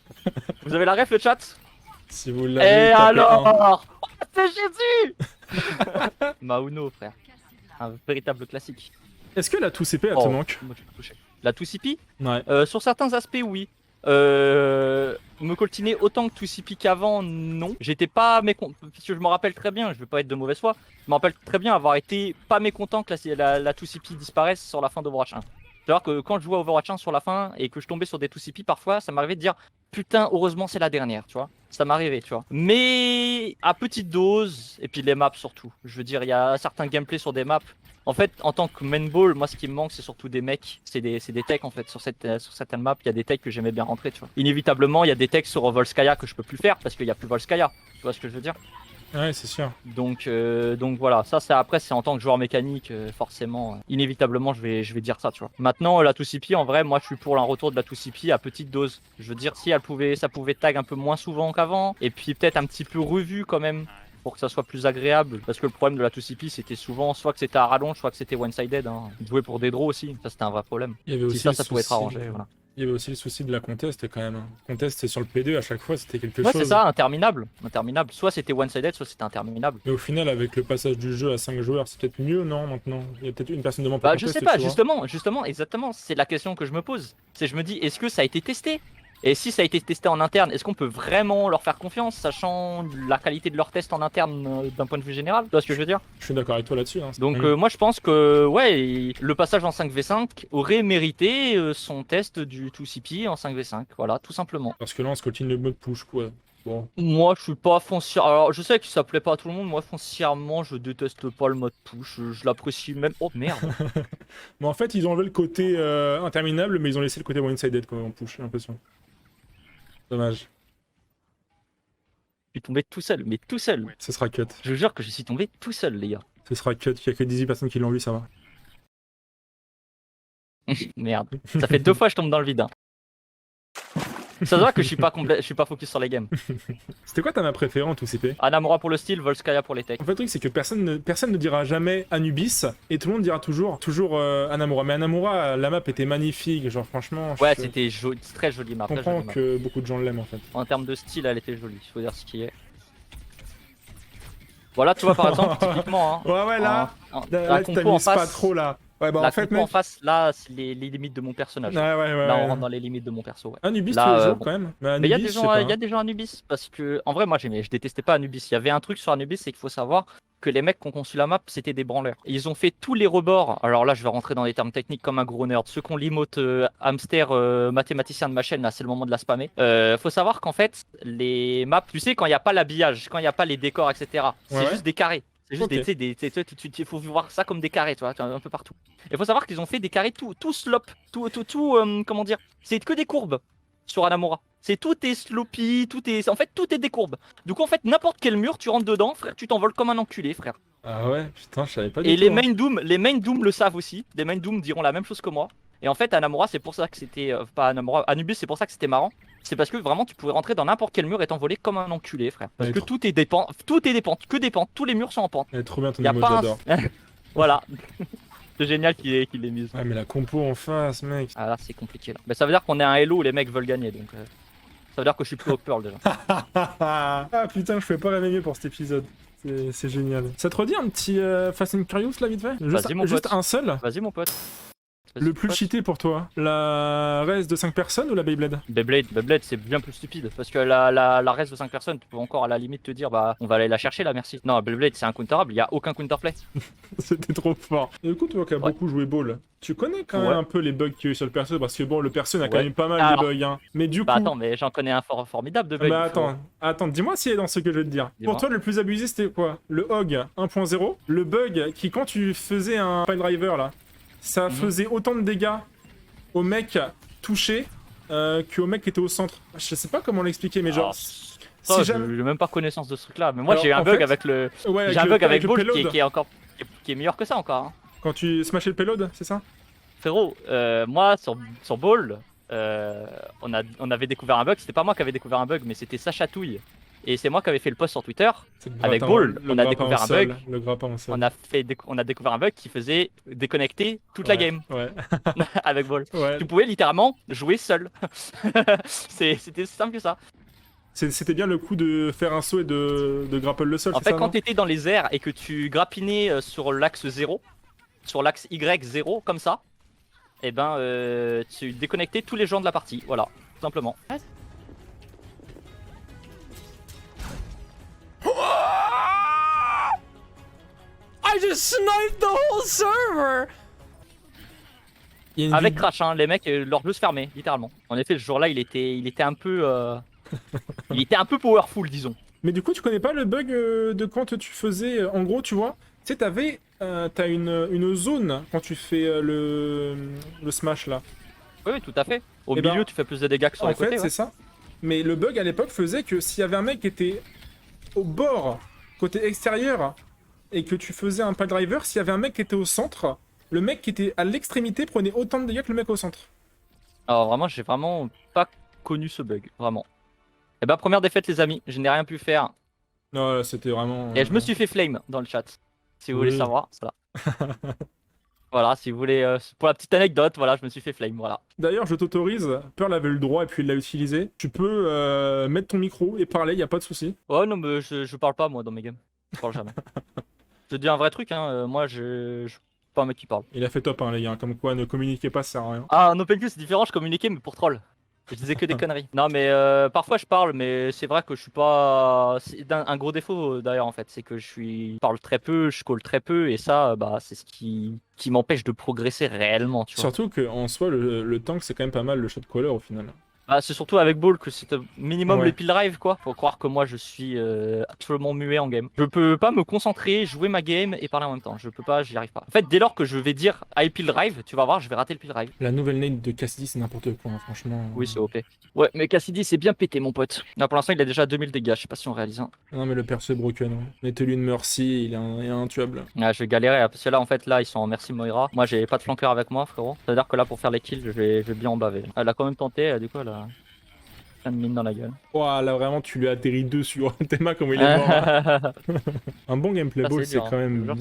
Vous avez la ref, le chat? Si vous Et l'avez, tapez alors? Oh, c'est Jésus! Mauno, frère. Un véritable classique. Est-ce que la tout CP elle te manque? Moi, je peux toucher. La 2CP? Ouais. Sur certains aspects, oui. Me coltiner autant que 2CP qu'avant, non. J'étais pas mécontent, parce que je me rappelle très bien, je vais pas être de mauvaise foi, je me rappelle très bien avoir été pas mécontent que la 2CP disparaisse sur la fin d'Overwatch 1. C'est-à-dire que quand je jouais à Overwatch 1 sur la fin et que je tombais sur des 2CP, parfois ça m'arrivait de dire putain, heureusement c'est la dernière, tu vois. Ça m'arrivait, tu vois. Mais à petite dose, et puis les maps surtout. Je veux dire, il y a certains gameplays sur des maps. En fait, en tant que main ball, moi ce qui me manque c'est surtout des mecs, c'est des techs en fait. Sur certaines maps, il y a des techs que j'aimais bien rentrer, tu vois. Inévitablement, il y a des techs sur Volskaya que je peux plus faire parce qu'il n'y a plus Volskaya. Tu vois ce que je veux dire? Ouais, c'est sûr. Donc voilà, ça c'est après c'est en tant que joueur mécanique forcément inévitablement je vais dire ça, tu vois. Maintenant la 2CP en vrai, moi je suis pour un retour de la 2CP à petite dose. Je veux dire si ça pouvait tag un peu moins souvent qu'avant et puis peut-être un petit peu revu quand même pour que ça soit plus agréable parce que le problème de la 2CP c'était souvent soit que c'était à rallonge, soit que c'était one-sided hein. Jouer pour des draws aussi, ça c'était un vrai problème. Il y avait aussi Si ça le pouvait être souci- arrangé, voilà. Il y avait aussi le souci de la contest quand même. Hein. Contest c'est sur le P2 à chaque fois, c'était quelque Ouais, chose. c'est ça, interminable. Soit c'était one-sided, soit c'était interminable. Mais au final, avec le passage du jeu à 5 joueurs, c'est peut-être mieux, non, maintenant? Il y a peut-être une personne de moins pour Bah je contest, sais pas, tu vois. justement, exactement, c'est la question que je me pose. C'est je me dis, est-ce que ça a été testé? Et si ça a été testé en interne, est-ce qu'on peut vraiment leur faire confiance, sachant la qualité de leur test en interne d'un point de vue général? Tu vois ce que je veux dire? Je suis d'accord avec toi là-dessus. Hein. Donc moi je pense que ouais, le passage en 5v5 aurait mérité son test du 2CP en 5v5, voilà, tout simplement. Parce que là, on se continue le mode push, quoi. Bon. Moi je suis pas foncière, alors je sais que ça plaît pas à tout le monde, moi foncièrement je déteste pas le mode push, je l'apprécie même... Oh merde! Mais en fait, ils ont enlevé le côté interminable, mais ils ont laissé le côté one-sided quand on push, j'ai l'impression. Dommage. Je suis tombé tout seul, mais tout seul. Ce sera cut. Je vous jure que je suis tombé tout seul, les gars. Ce sera cut. Il y a que 18 personnes qui l'ont vu, ça va. Merde. Ça fait 2 fois que je tombe dans le vide. Hein. Ça se voit que je suis pas focus sur les games. C'était quoi ta map préférée en tout CP? Anamura pour le style, Volskaya pour les techs. En fait, le truc, c'est que personne ne dira jamais Anubis, et tout le monde dira toujours Anamura. Mais Anamura, la map était magnifique, genre franchement... Ouais, je c'était très joli map. Je très comprends jolie map. que beaucoup de gens l'aiment en fait. En termes de style, elle était jolie, faut dire ce qui est. Voilà, tu vois, par exemple, typiquement, hein, Ouais, là, la tu compo en t'amuses pas face, trop là. Ouais, bah la en fait, compo mec. en face, là, c'est les limites de mon personnage. Ouais, Là, on rentre dans les limites de mon perso. Ouais. Anubis Là, tous les jours bon. quand même. Mais Mais il y a Anubis, des je sais gens, pas. il y a des gens Anubis parce que, en vrai, moi, je détestais pas Anubis. Il y avait un truc sur Anubis, c'est qu'il faut savoir que les mecs qui ont conçu la map, c'était des branleurs. Ils ont fait tous les rebords. Alors là, je vais rentrer dans les termes techniques comme un gros nerd. Ceux qui ont l'emote hamster mathématicien de ma chaîne, là, c'est le moment de la spammer. Faut savoir qu'en fait, les maps, tu sais, quand il n'y a pas l'habillage, quand il n'y a pas les décors, etc., c'est Ouais. juste des carrés. C'est juste Ok. il faut voir ça comme des carrés, tu vois, un peu partout. Il faut savoir qu'ils ont fait des carrés tout slop, comment dire, c'est que des courbes sur Anamura. Tout est sloppy, en fait, tout est des courbes. Du coup, en fait, n'importe quel mur, tu rentres dedans, frère, tu t'envoles comme un enculé, frère. Ah ouais, putain, je savais pas du Et tout. les main Doom le savent aussi. Les main Doom diront la même chose que moi. Et en fait, Anamura, c'est pour ça que c'était. Pas Anamura, Anubis, c'est pour ça que c'était marrant. C'est parce que vraiment, tu pouvais rentrer dans n'importe quel mur et t'envoler comme un enculé, frère. Parce Ouais, que tout est des pentes, que des pentes. Tous les murs sont en pente. Elle est trop bien ton Y a emote, pas j'adore. Voilà. C'est génial qu'il ait mis. Ouais, mais la compo en face, mec. Ah là, c'est compliqué là. Mais ça veut dire qu'on est un Hello où les mecs veulent gagner. Donc, ça veut dire que je suis plus au Pearl déjà. Ah putain, je pouvais pas rêver mieux pour cet épisode. C'est génial. Ça te redit un petit Fast and Curious là, vite fait? Vas-y, mon Juste pote. un seul? Vas-y, mon pote. Le plus cheaté pour toi, la race de 5 personnes ou la Beyblade? Beyblade c'est bien plus stupide parce que la reste de 5 personnes, tu peux encore à la limite te dire bah on va aller la chercher là, merci. Non, Beyblade c'est incounterable, il y a aucun counterplay. C'était trop fort. Et du coup, toi qui as beaucoup joué Ball, tu connais quand même un peu les bugs qu'il y a eu sur le perso parce que bon, le perso a quand même pas mal de bugs. Hein. Mais du coup. Attends, mais j'en connais un formidable de bugs. Bah attends, dis-moi s'il est dans ce que je vais te dire. Pour toi, le plus abusé c'était quoi? Le Hog 1.0, le bug qui, quand tu faisais un pile driver là, ça faisait autant de dégâts au mec touché qu'au mec qui était au centre. Je sais pas comment l'expliquer, mais genre. Si j'ai même pas connaissance de ce truc là, mais moi j'ai un bug avec le. J'ai un bug avec Ball qui est encore. Qui est meilleur que ça encore. Hein. Quand tu smashais le payload, c'est ça? Frérot, moi sur Ball, on avait découvert un bug. C'était pas moi qui avais découvert un bug, mais c'était Sacha Touille. Et c'est moi qui avais fait le post sur Twitter. Avec Ball, on a découvert un bug. Le grappin en sol. On a découvert un bug qui faisait déconnecter toute la game. Ouais. Avec Ball. Ouais. Tu pouvais littéralement jouer seul. C'était simple que ça. C'était bien le coup de faire un saut et de grapple le sol. En fait, quand tu étais dans les airs et que tu grappinais sur l'axe 0, sur l'axe Y0, comme ça, et ben tu déconnectais tous les gens de la partie. Voilà, tout simplement. I just sniped the whole server! Avec Crash, hein, les mecs, leur jeu se fermait, littéralement. En effet, ce jour-là, il était un peu. Il était un peu powerful, disons. Mais du coup, tu connais pas le bug de quand tu faisais. En gros, tu vois, tu sais, t'as une zone quand tu fais le smash là. Oui, tout à fait. Au milieu, tu fais plus de dégâts que sur les côtés. En fait, c'est ça. Mais le bug à l'époque faisait que s'il y avait un mec qui était au bord, côté extérieur, et que tu faisais un pile driver, s'il y avait un mec qui était au centre, le mec qui était à l'extrémité prenait autant de dégâts que le mec au centre. Alors vraiment, j'ai vraiment pas connu ce bug, vraiment. Et bah première défaite les amis, je n'ai rien pu faire. Non, c'était vraiment... Et je me suis fait flame dans le chat, si vous voulez savoir, voilà. Voilà, si vous voulez, pour la petite anecdote, voilà, je me suis fait flame, voilà. D'ailleurs, je t'autorise, Pearl avait le droit et puis il l'a utilisé. Tu peux mettre ton micro et parler, y a pas de souci. Ouais, non, mais je parle pas moi dans mes games, je parle jamais. Je te dis un vrai truc, hein, moi je suis pas un mec qui parle. Il a fait top, hein, les gars, comme quoi ne communiquez pas, ça sert à rien. Ah, en open queue c'est différent, je communiquais mais pour troll. Je disais que des conneries. Non mais parfois je parle mais c'est vrai que je suis pas... C'est un gros défaut d'ailleurs en fait, c'est que je parle très peu, je call très peu et ça bah c'est ce qui m'empêche de progresser réellement tu vois. Surtout qu'en soi le tank c'est quand même pas mal le shot caller au final. Bah, c'est surtout avec Ball que c'est minimum les pile drive quoi. Faut croire que moi je suis absolument muet en game. Je peux pas me concentrer, jouer ma game et parler en même temps. Je peux pas, j'y arrive pas. En fait, dès lors que je vais dire I pile drive, tu vas voir, je vais rater le pile drive. La nouvelle nade de Cassidy c'est n'importe quoi, hein, franchement. Oui, c'est OP. Ouais, mais Cassidy c'est bien pété mon pote. Là pour l'instant il a déjà 2000 dégâts, je sais pas si on réalise. Hein. Non mais le perso est broken. Hein. Mettez-lui une mercy, il est intuable. Ah, je vais galérer parce que là en fait là ils sont en merci Moira. Moi j'ai pas de flanqueur avec moi frérot. C'est à dire que là pour faire les kills je vais bien en baver. Elle a quand même tenté, du coup elle a de mine dans la gueule. Ouah, là vraiment tu lui as atterri dessus. Théma comme il est mort. Hein. Un bon gameplay ball c'est quand même.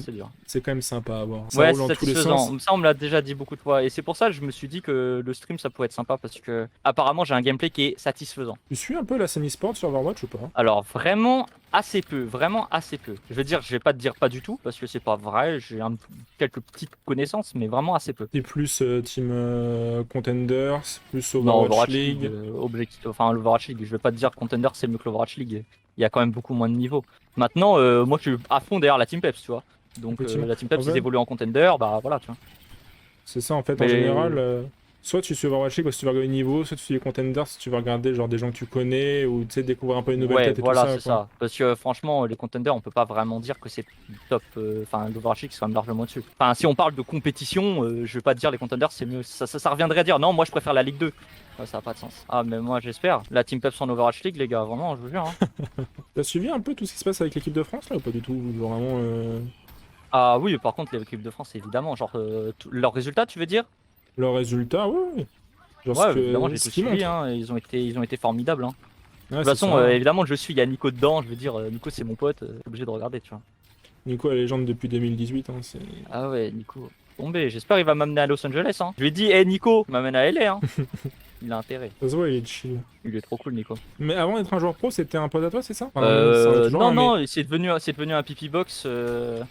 C'est quand même sympa à voir. Ça roule dans tous les sens. Ça on me l'a déjà dit beaucoup de fois et c'est pour ça que je me suis dit que le stream ça pouvait être sympa parce que apparemment j'ai un gameplay qui est satisfaisant. Tu suis un peu la scène e-sport sur Overwatch ou pas? Alors vraiment assez peu, vraiment assez peu. Je veux dire, je vais pas te dire pas du tout parce que c'est pas vrai, j'ai quelques petites connaissances mais vraiment assez peu. T'es plus team Contenders, plus Overwatch League. Enfin l'Overwatch League, je vais pas te dire Contender c'est mieux que l'Overwatch League. Il y a quand même beaucoup moins de niveaux. Maintenant, moi je suis à fond derrière la Team Peps, tu vois. Donc la Team Peps ils évoluent en Contender, bah voilà tu vois. C'est ça en fait en général. Soit tu suis Overwatch League parce que tu vas regarder le niveau, soit tu suis les Contenders si tu vas regarder genre des gens que tu connais ou tu sais découvrir un peu une nouvelle tête et voilà, tout ça. C'est ça. Parce que franchement les Contenders on peut pas vraiment dire que c'est top. Enfin l'Overwatch League c'est quand même largement dessus. Enfin si on parle de compétition, je vais pas te dire les Contenders c'est mieux. Ça reviendrait à dire non moi je préfère la Ligue 2. Ça a pas de sens. Ah mais moi j'espère. La Team Peps en Overwatch League les gars, vraiment je vous jure. Hein. T'as suivi un peu tout ce qui se passe avec l'équipe de France là ou pas du tout? Genre vraiment. Ah oui par contre l'équipe de France évidemment genre leurs résultats tu veux dire? Leurs résultats ouais. Genre ouais évidemment j'ai tout suivi hein, ils ont été formidables hein. Ouais, de toute façon évidemment je suis, il y a Nico dedans, je veux dire Nico c'est mon pote, je suis obligé de regarder tu vois. Nico la légende depuis 2018 hein, c'est... Ah ouais Nico, tombé, j'espère il va m'amener à Los Angeles hein. Je lui ai dit hey Nico, m'amène à LA hein. Il a intérêt. Ça se voit il est chill. Il est trop cool Nico. Mais avant d'être un joueur pro c'était un pote à toi c'est ça? Non, c'est devenu un pipi box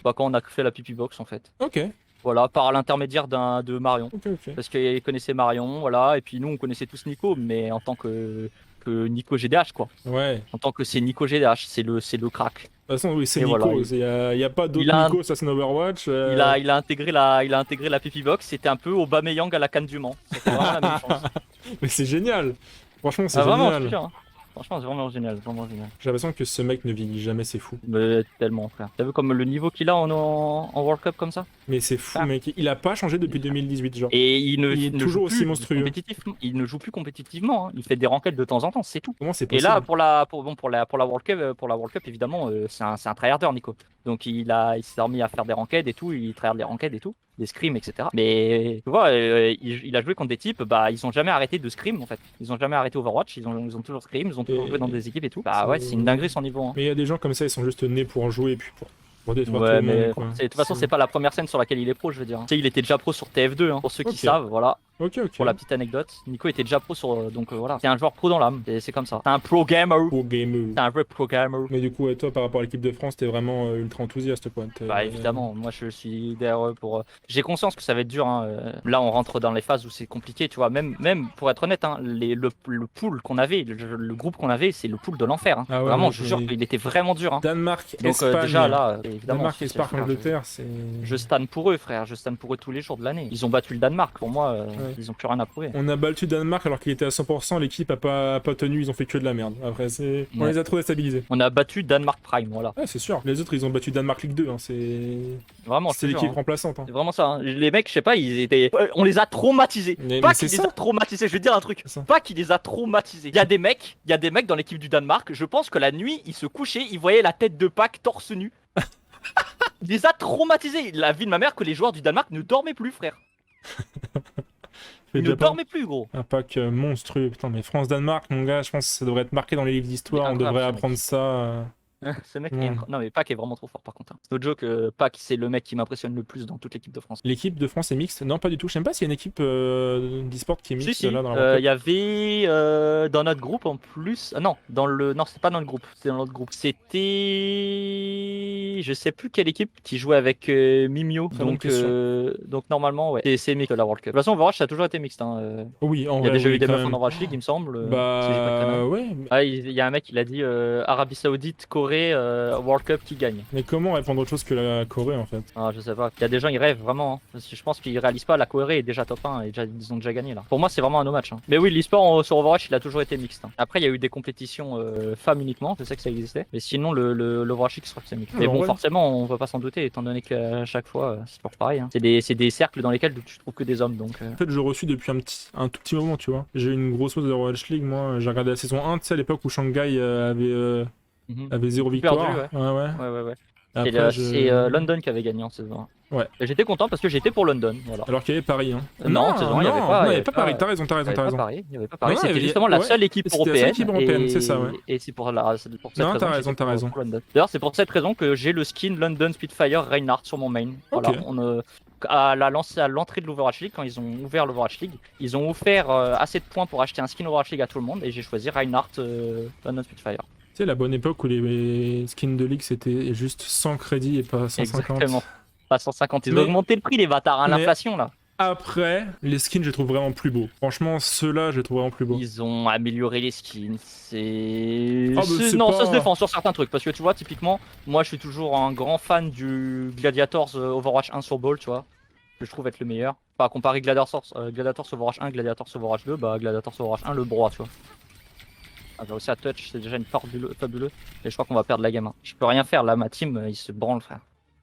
quand on a fait la pipi box en fait. Ok. Voilà, par l'intermédiaire de Marion. Ok, ok. Parce qu'il connaissait Marion, voilà. Et puis nous, on connaissait tous Nico, mais en tant que Nico GDH, quoi. Ouais. En tant que c'est Nico GDH, c'est le crack. De toute façon, oui, c'est Et Nico. voilà, Il y a pas il d'autres a un- Nico, ça c'est Overwatch. il a intégré la Pipi Box. C'était un peu Aubameyang à la Cannes du Mans. C'était vraiment la même chose. Mais c'est génial. Franchement, c'est Ah, vraiment, je te génial. jure, hein. Franchement, c'est vraiment génial, vraiment génial. J'ai l'impression que ce mec ne vieillit jamais, c'est fou. Mais tellement, frère. T'as vu comme le niveau qu'il a en World Cup comme ça? Mais c'est fou, Ah. mec. Il a pas changé depuis 2018, genre. Et il ne, Il est ne toujours joue aussi plus monstrueux. compétitivement. Il ne joue plus compétitivement, hein. Il fait des ranked de temps en temps, c'est tout. Comment c'est Et possible? là, pour la World Cup, évidemment, c'est un tryharder, Nico. Donc il s'est remis à faire des ranked et tout, il tryhard des ranked et tout, des scrims, etc. Mais tu vois, il a joué contre des types, bah ils ont jamais arrêté de scrim en fait. Ils ont jamais arrêté Overwatch, ils ont toujours scrim, ils ont toujours Et- joué dans des équipes et tout. Bah ouais, c'est une dinguerie son niveau, hein. Mais il y a des gens comme ça, ils sont juste nés pour en jouer et puis pour détruire tout Ouais, le mais monde, quoi. de toute façon, c'est pas la première scène sur laquelle il est pro, je veux dire. Tu sais, il était déjà pro sur TF2, hein, pour ceux qui Ok. savent, voilà. Ok, ok. Pour la petite anecdote, Nico était déjà pro sur. Donc voilà. C'est un joueur pro dans l'âme, c'est comme ça. C'est un pro gamer. Pour gamer. C'est un vrai pro gamer. Mais du coup, toi, par rapport à l'équipe de France, t'es vraiment ultra enthousiaste, quoi. Bah évidemment, moi je suis derrière eux pour. J'ai conscience que ça va être dur, hein. Là, on rentre dans les phases où c'est compliqué, tu vois. Même pour être honnête, hein, le pool qu'on avait, le groupe qu'on avait, c'est le pool de l'enfer, hein. Ah ouais, Vraiment, mais- je jure qu'il était vraiment dur, hein. Danemark, Donc Espagne. déjà là, évidemment. Danemark, c'est- Espagne, frère, Angleterre, c'est. je stan pour eux, frère. Je stan pour eux tous les jours de l'année. Ils ont battu le Danemark. Pour moi, ils ont plus rien à prouver. On a battu Danemark alors qu'il était à 100%, l'équipe a pas tenu, ils ont fait que de la merde. Après, on Ouais. les a trop déstabilisés. On a battu Danemark Prime, voilà. Ouais, c'est sûr. Les autres, ils ont battu Danemark Ligue 2, hein. Vraiment, je te C'est jure, l'équipe hein. remplaçante. Hein. C'est vraiment ça, hein. Les mecs, je sais pas, ils étaient. On les a traumatisés. Mais Pas c'est qu'ils les ça. a traumatisés, je vais te dire un truc. C'est ça. Pas qu'il les a traumatisés. Il y a des mecs dans l'équipe du Danemark, je pense que la nuit, ils se couchaient, ils voyaient la tête de Pac torse nu. Il les a traumatisés. La vie de ma mère que les joueurs du Danemark ne dormaient plus, frère. Fait Ils ne déjà pas dormaient plus, gros. un pack monstrueux. Putain, mais France-Danemark, mon gars, je pense que ça devrait être marqué dans les livres d'histoire. On Mais incroyable, devrait ce mec. apprendre ça. Ce mec Ouais. est Non, mais Pac est vraiment trop fort par contre, hein. C'est no joke, Pac, c'est le mec qui m'impressionne le plus dans toute l'équipe de France. L'équipe de France est mixte? Non, pas du tout. Je sais même pas s'il y a une équipe d'e-sport qui est Si, mixte si, là dans la il y avait dans notre groupe en plus. Non, non, c'était pas dans le groupe, c'était dans l'autre groupe. C'était. Je sais plus quelle équipe qui jouait avec Mimio. Très bonne question. Donc normalement, ouais. C'est mixte la World Cup. De toute façon, Overwatch, ça a toujours été mixte, hein. Oui, en Il y a vrai, déjà oui, eu des quand meufs en même. Overwatch League, il me semble. si j'ai pas de Bah conneries. ouais, mais- Ah, il y a un mec, il a dit Arabie Saoudite, Corée, World Cup qui gagne. mais comment répondre autre chose que la Corée en fait? Ah, je sais pas. Il y a des gens, ils rêvent vraiment, hein. Parce que je pense qu'ils réalisent pas. La Corée est déjà top 1 et ils ont déjà gagné là. Pour moi, c'est vraiment un no match, hein. Mais oui, l'e-sport sur Overwatch, il a toujours été mixte, hein. Après, il y a eu des compétitions femmes uniquement. Je sais que ça existait. Mais sinon, l'Overwatch League, je crois que c'est mixte. Mais Alors, bon, ouais. forcément, on va pas s'en douter, étant donné qu'à chaque fois, c'est toujours pareil, hein. C'est des cercles dans lesquels tu trouves que des hommes. Donc, En fait, je reçus depuis un tout petit moment, tu vois. J'ai eu une grosse pause de Overwatch League, moi. J'ai regardé la saison 1, tu sais, à l'époque où Shanghai avait 0 victoire. Perdu, ouais. Ouais. Ouais. Après, C'est London qui avait gagné en saison 1. Ouais. Et j'étais content parce que j'étais pour London. Voilà. Alors qu'il y avait Paris, hein. Non, saison 1, il y avait pas- non, il y avait pas- Paris. T'as raison, Il y avait pas Paris, il y avait pas Paris. Non, C'était il y avait- justement la ouais, seule équipe c'était la seule européenne. équipe européenne, c'est ça, ouais. Et c'est pour cette Non, raison t'as que raison, j'étais t'as raison. pour London. D'ailleurs, c'est pour cette raison que j'ai le skin London Spitfire Reinhardt sur mon main. Voilà, Ok. à l'entrée de l'Overwatch League, quand ils ont ouvert l'Overwatch League, ils ont offert assez de points pour acheter un skin Overwatch League à tout le monde et j'ai choisi Reinhardt London Spitfire. Tu sais, la bonne époque où les skins de Ligue c'était juste 100 crédits et pas 150. Exactement. Pas 150. Ils Mais- ont augmenté le prix, les bâtards, à mais- l'inflation là. Après, les skins, je les trouve vraiment plus beaux. Franchement, ceux-là, je les trouve vraiment plus beaux. Ils ont amélioré les skins. C'est. Ah, bah, c'est Non, pas- ça se défend sur certains trucs. Parce que tu vois, typiquement, moi je suis toujours un grand fan du Gladiators Overwatch 1 sur Ball, tu vois. Que je trouve être le meilleur. Pas à comparer Gladiators Overwatch 1, Gladiators Overwatch 2, bah Gladiators Overwatch 1, le broie, tu vois. Ah, bah aussi à touch, c'est déjà une fabuleux. Et je crois qu'on va perdre la game, hein. Je peux rien faire là, ma team, ils se branlent, frère.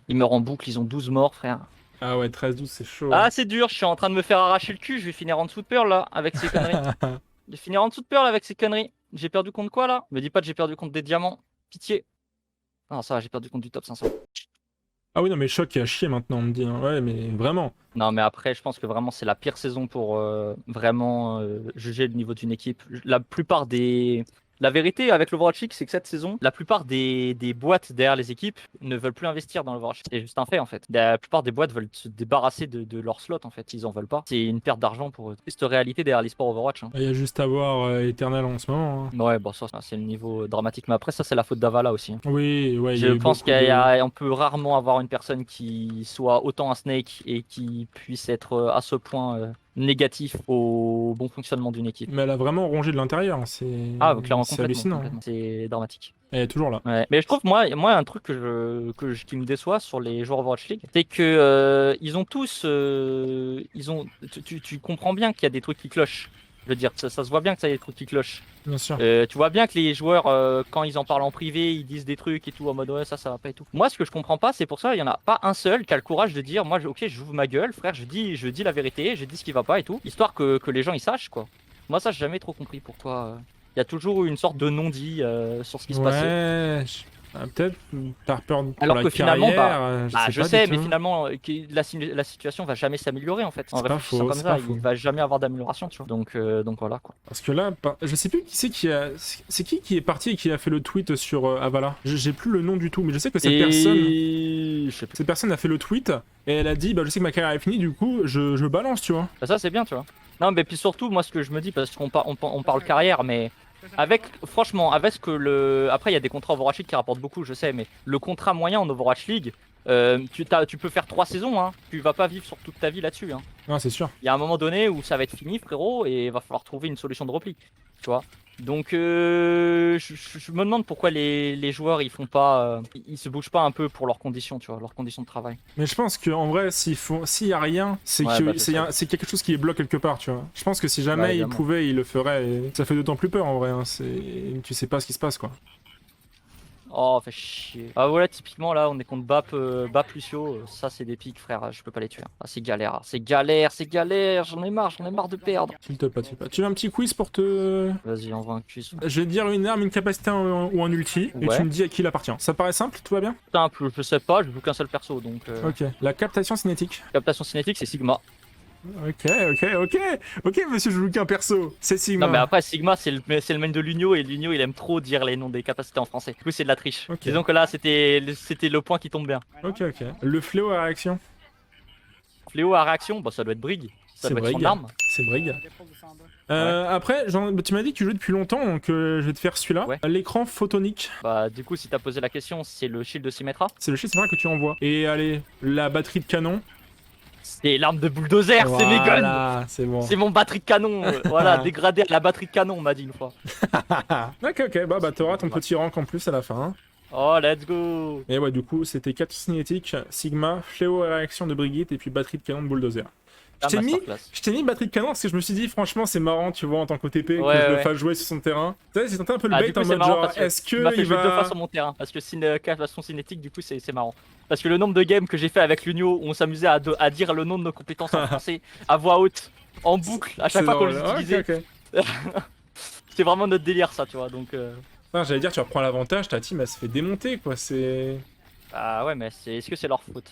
Ils meurent en boucle, ils ont 12 morts, frère. Ah ouais, 13-12, c'est chaud. Ah, c'est dur, je suis en train de me faire arracher le cul, je vais finir en dessous de Pearl là, avec ces conneries. Je vais finir en dessous de Pearl avec ces conneries. J'ai perdu contre quoi là? Me dis pas que j'ai perdu contre des diamants. Pitié. Non, ça va, j'ai perdu contre du top 500. Ah oui, non, mais Choc est à chier maintenant, on me dit. Hein. Ouais, mais vraiment. Non, mais après, je pense que vraiment, c'est la pire saison pour vraiment juger le niveau d'une équipe. La plupart des La vérité avec l'Overwatch League, c'est que cette saison, la plupart des boîtes derrière les équipes ne veulent plus investir dans l'Overwatch. C'est juste un fait en fait. La plupart des boîtes veulent se débarrasser de leur slot en fait. Ils en veulent pas. C'est une perte d'argent pour eux. C'est cette réalité derrière l'esport Overwatch. Hein. Il y a juste à voir Eternal en ce moment. Hein. Ouais, bon, ça c'est le niveau dramatique. Mais après, ça, c'est la faute d'Avala aussi. Hein. Oui, ouais, il y Je a eu pense beaucoup de- qu'on peut rarement avoir une personne qui soit autant un snake et qui puisse être à ce point négatif au bon fonctionnement d'une équipe. Mais elle a vraiment rongé de l'intérieur. Ah, clairement, C'est complètement, hallucinant. complètement. C'est dramatique. Elle est toujours là. Ouais. Mais je trouve, moi un truc qui me déçoit sur les joueurs Overwatch League, c'est que ils ont tous. Tu comprends bien qu'il y a des trucs qui clochent. Je veux dire, ça se voit bien que ça y a des trucs qui clochent. Bien sûr. Tu vois bien que les joueurs, quand ils en parlent en privé, ils disent des trucs et tout, en mode ouais, ça va pas et tout. Moi, ce que je comprends pas, c'est pour ça, il y en a pas un seul qui a le courage de dire, moi, ok, j'ouvre ma gueule, frère, je dis la vérité, je dis ce qui va pas et tout, histoire que les gens ils sachent, quoi. Moi, ça, j'ai jamais trop compris pourquoi. Il y a toujours eu une sorte de non-dit sur ce qui se passait. Ouais. Peut-être par peur pour Alors la que finalement, carrière. je pas sais, du mais tout. finalement, la situation va jamais s'améliorer en fait. En C'est pas réfléchissant faux, comme c'est ça, pas il faux. va jamais avoir d'amélioration, tu vois. Donc voilà quoi. Parce que là, je sais plus qui c'est qui a. C'est qui est parti et qui a fait le tweet sur Avala. J'ai plus le nom du tout, mais je sais que cette personne. Je sais plus. Cette personne a fait le tweet et elle a dit bah je sais que ma carrière est finie, du coup je balance, tu vois. Bah, ça c'est bien, tu vois. Non, mais puis surtout, moi ce que je me dis, parce qu'on on parle carrière, mais franchement, avec ce que après il y a des contrats Overwatch League qui rapportent beaucoup, je sais, mais le contrat moyen en Overwatch League, tu peux faire 3 saisons, hein. Tu vas pas vivre sur toute ta vie là-dessus. Hein. Non, c'est sûr. Il y a un moment donné où ça va être fini, frérot, et il va falloir trouver une solution de repli, tu vois. Donc je me demande pourquoi les joueurs ils font pas, ils se bougent pas un peu pour leurs conditions, tu vois, leurs conditions de travail. Mais je pense qu'en vrai, s'il y a rien, c'est Ouais, que bah, c'est c'est quelque chose qui est bloqué quelque part, tu vois. Je pense que si jamais Bah, il évidemment. pouvait, il le ferait. Et ça fait d'autant plus peur en vrai. Hein. Tu sais pas ce qui se passe, quoi. Oh, fait chier. Ah voilà, typiquement là, on est contre Bap Lucio. Ça, c'est des pics, frère. Je peux pas les tuer. Ah, c'est galère, c'est galère, c'est galère. J'en ai marre de perdre. S'il te plaît, s'il te plaît. Tu veux un petit quiz pour te. Vas-y, envoie un cuisse. Je vais te dire une arme, une capacité ou un ulti, et Ouais. tu me dis à qui il appartient. Ça paraît simple, tout va bien? Simple, je sais pas, je joue qu'un seul perso donc. Ok. La captation cinétique. Captation cinétique, c'est Sigma. Ok, monsieur, je joue qu'un perso. C'est Sigma. Non, mais après, Sigma, c'est le main de l'Unio et l'Unio il aime trop dire les noms des capacités en français. Du coup, c'est de la triche. Ok. Disons que là, c'était le point qui tombe bien. Ok. Le fléau à réaction. Fléau à réaction, bah ça doit être Brig. Ça C'est doit être son Brig. arme. C'est Brig. Après, tu m'as dit que tu jouais depuis longtemps, donc je vais te faire celui-là. Ouais. L'écran photonique, Bah, du coup, si t'as posé la question, c'est le shield de Symmetra. c'est le chiffre que tu envoies. Et allez, la batterie de canon. C'est l'arme de bulldozer, c'est mes guns. Voilà, c'est bon. C'est mon batterie de canon. Voilà, dégradé à la batterie de canon, on m'a dit une fois. Ok, bah t'auras ton petit rank en plus à la fin. Hein. Oh, let's go. Et ouais, du coup, c'était 4 cinétiques, Sigma, fléau à réaction de Brigitte et puis batterie de canon de bulldozer. Ah, Je masterclass. t'ai mis batterie de canon parce que je me suis dit, franchement, c'est marrant, tu vois, en tant qu'OTP, que Ouais, je le ouais. fasse jouer sur son terrain. Tu sais, j'ai tenté un peu le Ah, bait du coup, en c'est mode marrant genre, parce que est-ce il m'a que fait il jouer 2 fois va. sur mon terrain. Parce que captation cinétique, du coup, c'est marrant. Parce que le nombre de games que j'ai fait avec l'Unio où on s'amusait à dire le nom de nos compétences en français à voix haute, en boucle, à chaque C'est fois qu'on drôle. les utilisait. Ok. C'est vraiment notre délire, ça, tu vois. Donc, Non, j'allais dire, tu reprends l'avantage, ta team elle se fait démonter quoi, c'est. ah ouais, mais est-ce que c'est leur faute?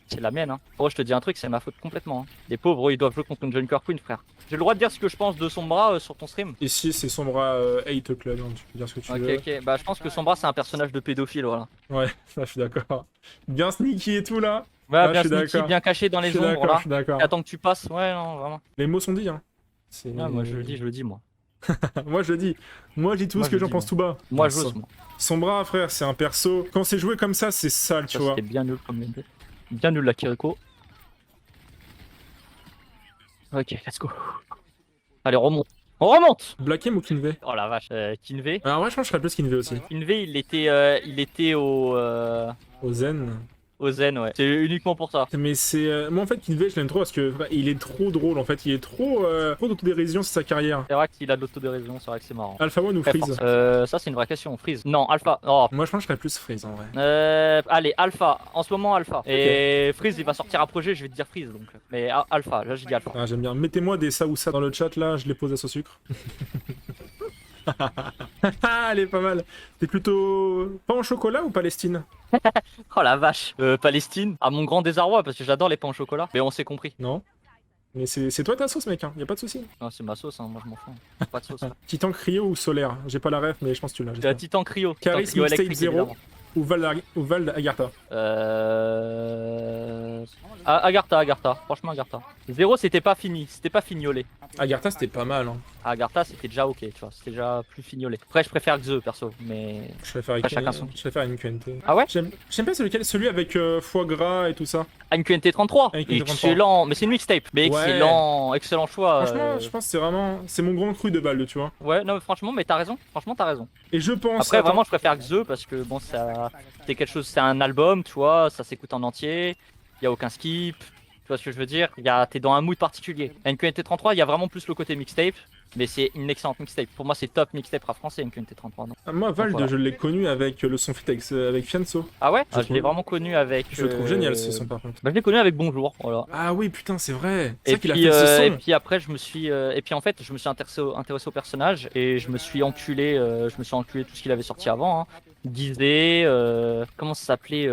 C'est la mienne, hein. Gros, je te dis un truc, c'est ma faute complètement. Hein. Les pauvres, ils doivent jouer contre une Junker Queen, frère. J'ai le droit de dire ce que je pense de Sombra sur ton stream. Ici, c'est Sombra Hate Club, hein, tu peux dire ce que tu veux. Ok, bah je pense que Sombra c'est un personnage de pédophile, voilà. Ouais, ça, je suis d'accord. Bien sneaky et tout là. Ouais, Ah, bien je suis sneaky, d'accord. bien caché dans Je les suis ombres, d'accord, là. je suis d'accord. Attends que tu passes, ouais, non, vraiment. Les mots sont dits, hein. Ouais, moi je le dis, moi. Moi je le dis. Moi je dis tout Moi, ce que je j'en le dis, pense tout bas. Moi Non, je j'ose, moi. Sombra, frère, c'est un perso. Quand c'est joué comme ça, c'est sale, tu Ça, vois. c'était bien nul comme idée. Bien nul la Kiriko. Ok, let's go. Allez, on remonte. Black M ou Kinvey? Oh la vache, Kinvey. Alors, ouais, je pense que je serais plus Kinvey aussi. Kinvey, il était Au Zen. au Zen, ouais. C'est uniquement pour ça. Mais c'est. Moi en fait, Kinvey, je l'aime trop parce que bah, il est trop drôle en fait. Il est trop d'autodérision sur sa carrière. C'est vrai qu'il a de l'autodérision, c'est vrai que c'est marrant. Alpha One ou Très Freeze? fort. Ça c'est une vraie question. Freeze. Non, Alpha. Oh. Moi je pense que je serais plus Freeze en vrai. Allez, Alpha. En ce moment, Alpha. Et Freeze, il va sortir un projet, je vais te dire Freeze. Donc. Mais Alpha, là je dis Alpha. Ah, j'aime bien. Mettez-moi des ça ou ça dans le chat là, je les pose à sauce sucre. Elle est pas mal. T'es plutôt pain au chocolat ou Palestine? Oh la vache. Palestine, à mon grand désarroi, parce que j'adore les pains au chocolat. Mais on s'est compris. Non? Mais c'est toi ta sauce, mec, hein. Y a pas de souci. Non, c'est ma sauce, hein. Moi je m'en fous. Pas de sauce. Titan Cryo ou Solaire? J'ai pas la ref, mais je pense que tu l'as. C'est j'espère. un Titan Cryo. Caris, Titan Cryo Mixtape électrique, 0 évidemment. ou Val Agartha? Agartha. Franchement, Agartha. 0, c'était pas fini. C'était pas fignolé. Agartha, c'était pas mal. Hein. Agartha, c'était déjà ok, tu vois. C'était déjà plus fignolé. Après, je préfère Xe, perso. Mais. Je préfère Après, chacun son. Je préfère une QNT. Ah ouais? J'aime pas celui avec foie gras et tout ça. Une QNT33. Une QNT33. Excellent. Mais c'est une mixtape. Mais Ouais. excellent choix. Franchement, je pense que c'est vraiment. C'est mon grand cru de balle, tu vois. Ouais, non, mais franchement, mais t'as raison. Franchement, t'as raison. Et je pense. Après, attends, vraiment, je préfère Xe parce que bon, ça. C'est quelque chose. C'est un album, tu vois. Ça s'écoute en entier. Y a aucun skip. Tu vois ce que je veux dire? T'es dans un mood particulier. NQNT33, il y a vraiment plus le côté mixtape, mais c'est une excellente mixtape. Pour moi, c'est top mixtape rap français, NQNT33. Non. Moi, Vald, Voilà. je l'ai connu avec le son fit avec Fianso. Ah ouais? Je Je l'ai trouve- vraiment connu avec. Je le trouve génial ce son par contre. Bah, je l'ai connu avec Bonjour, voilà. Ah oui, putain, c'est vrai. C'est Et vrai qu'il a puis, fait ce et son. puis après, je me suis. Et puis en fait, je me suis intéressé au personnage et je me suis enculé tout ce qu'il avait sorti avant. Hein. Gizé, comment ça s'appelait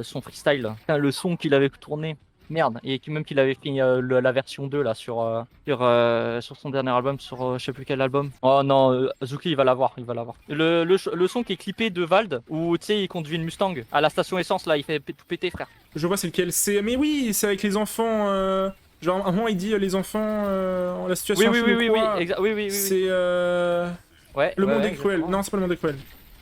son freestyle là. Putain, le son qu'il avait tourné. Merde, et même qu'il avait fait la version 2 là sur son dernier album, sur je sais plus quel album. Oh non, Zuki il va l'avoir. Le son qui est clippé de Vald, où tu sais il conduit une Mustang à la station essence là, il fait tout péter frère. Je vois c'est lequel c'est. Mais oui, c'est avec les enfants. Genre, à un moment, il dit les enfants, la situation. Oui, je sais pas quoi. oui. C'est Ouais, Le ouais, Monde ouais, est cruel. exactement. Non, c'est pas Le Monde est cruel.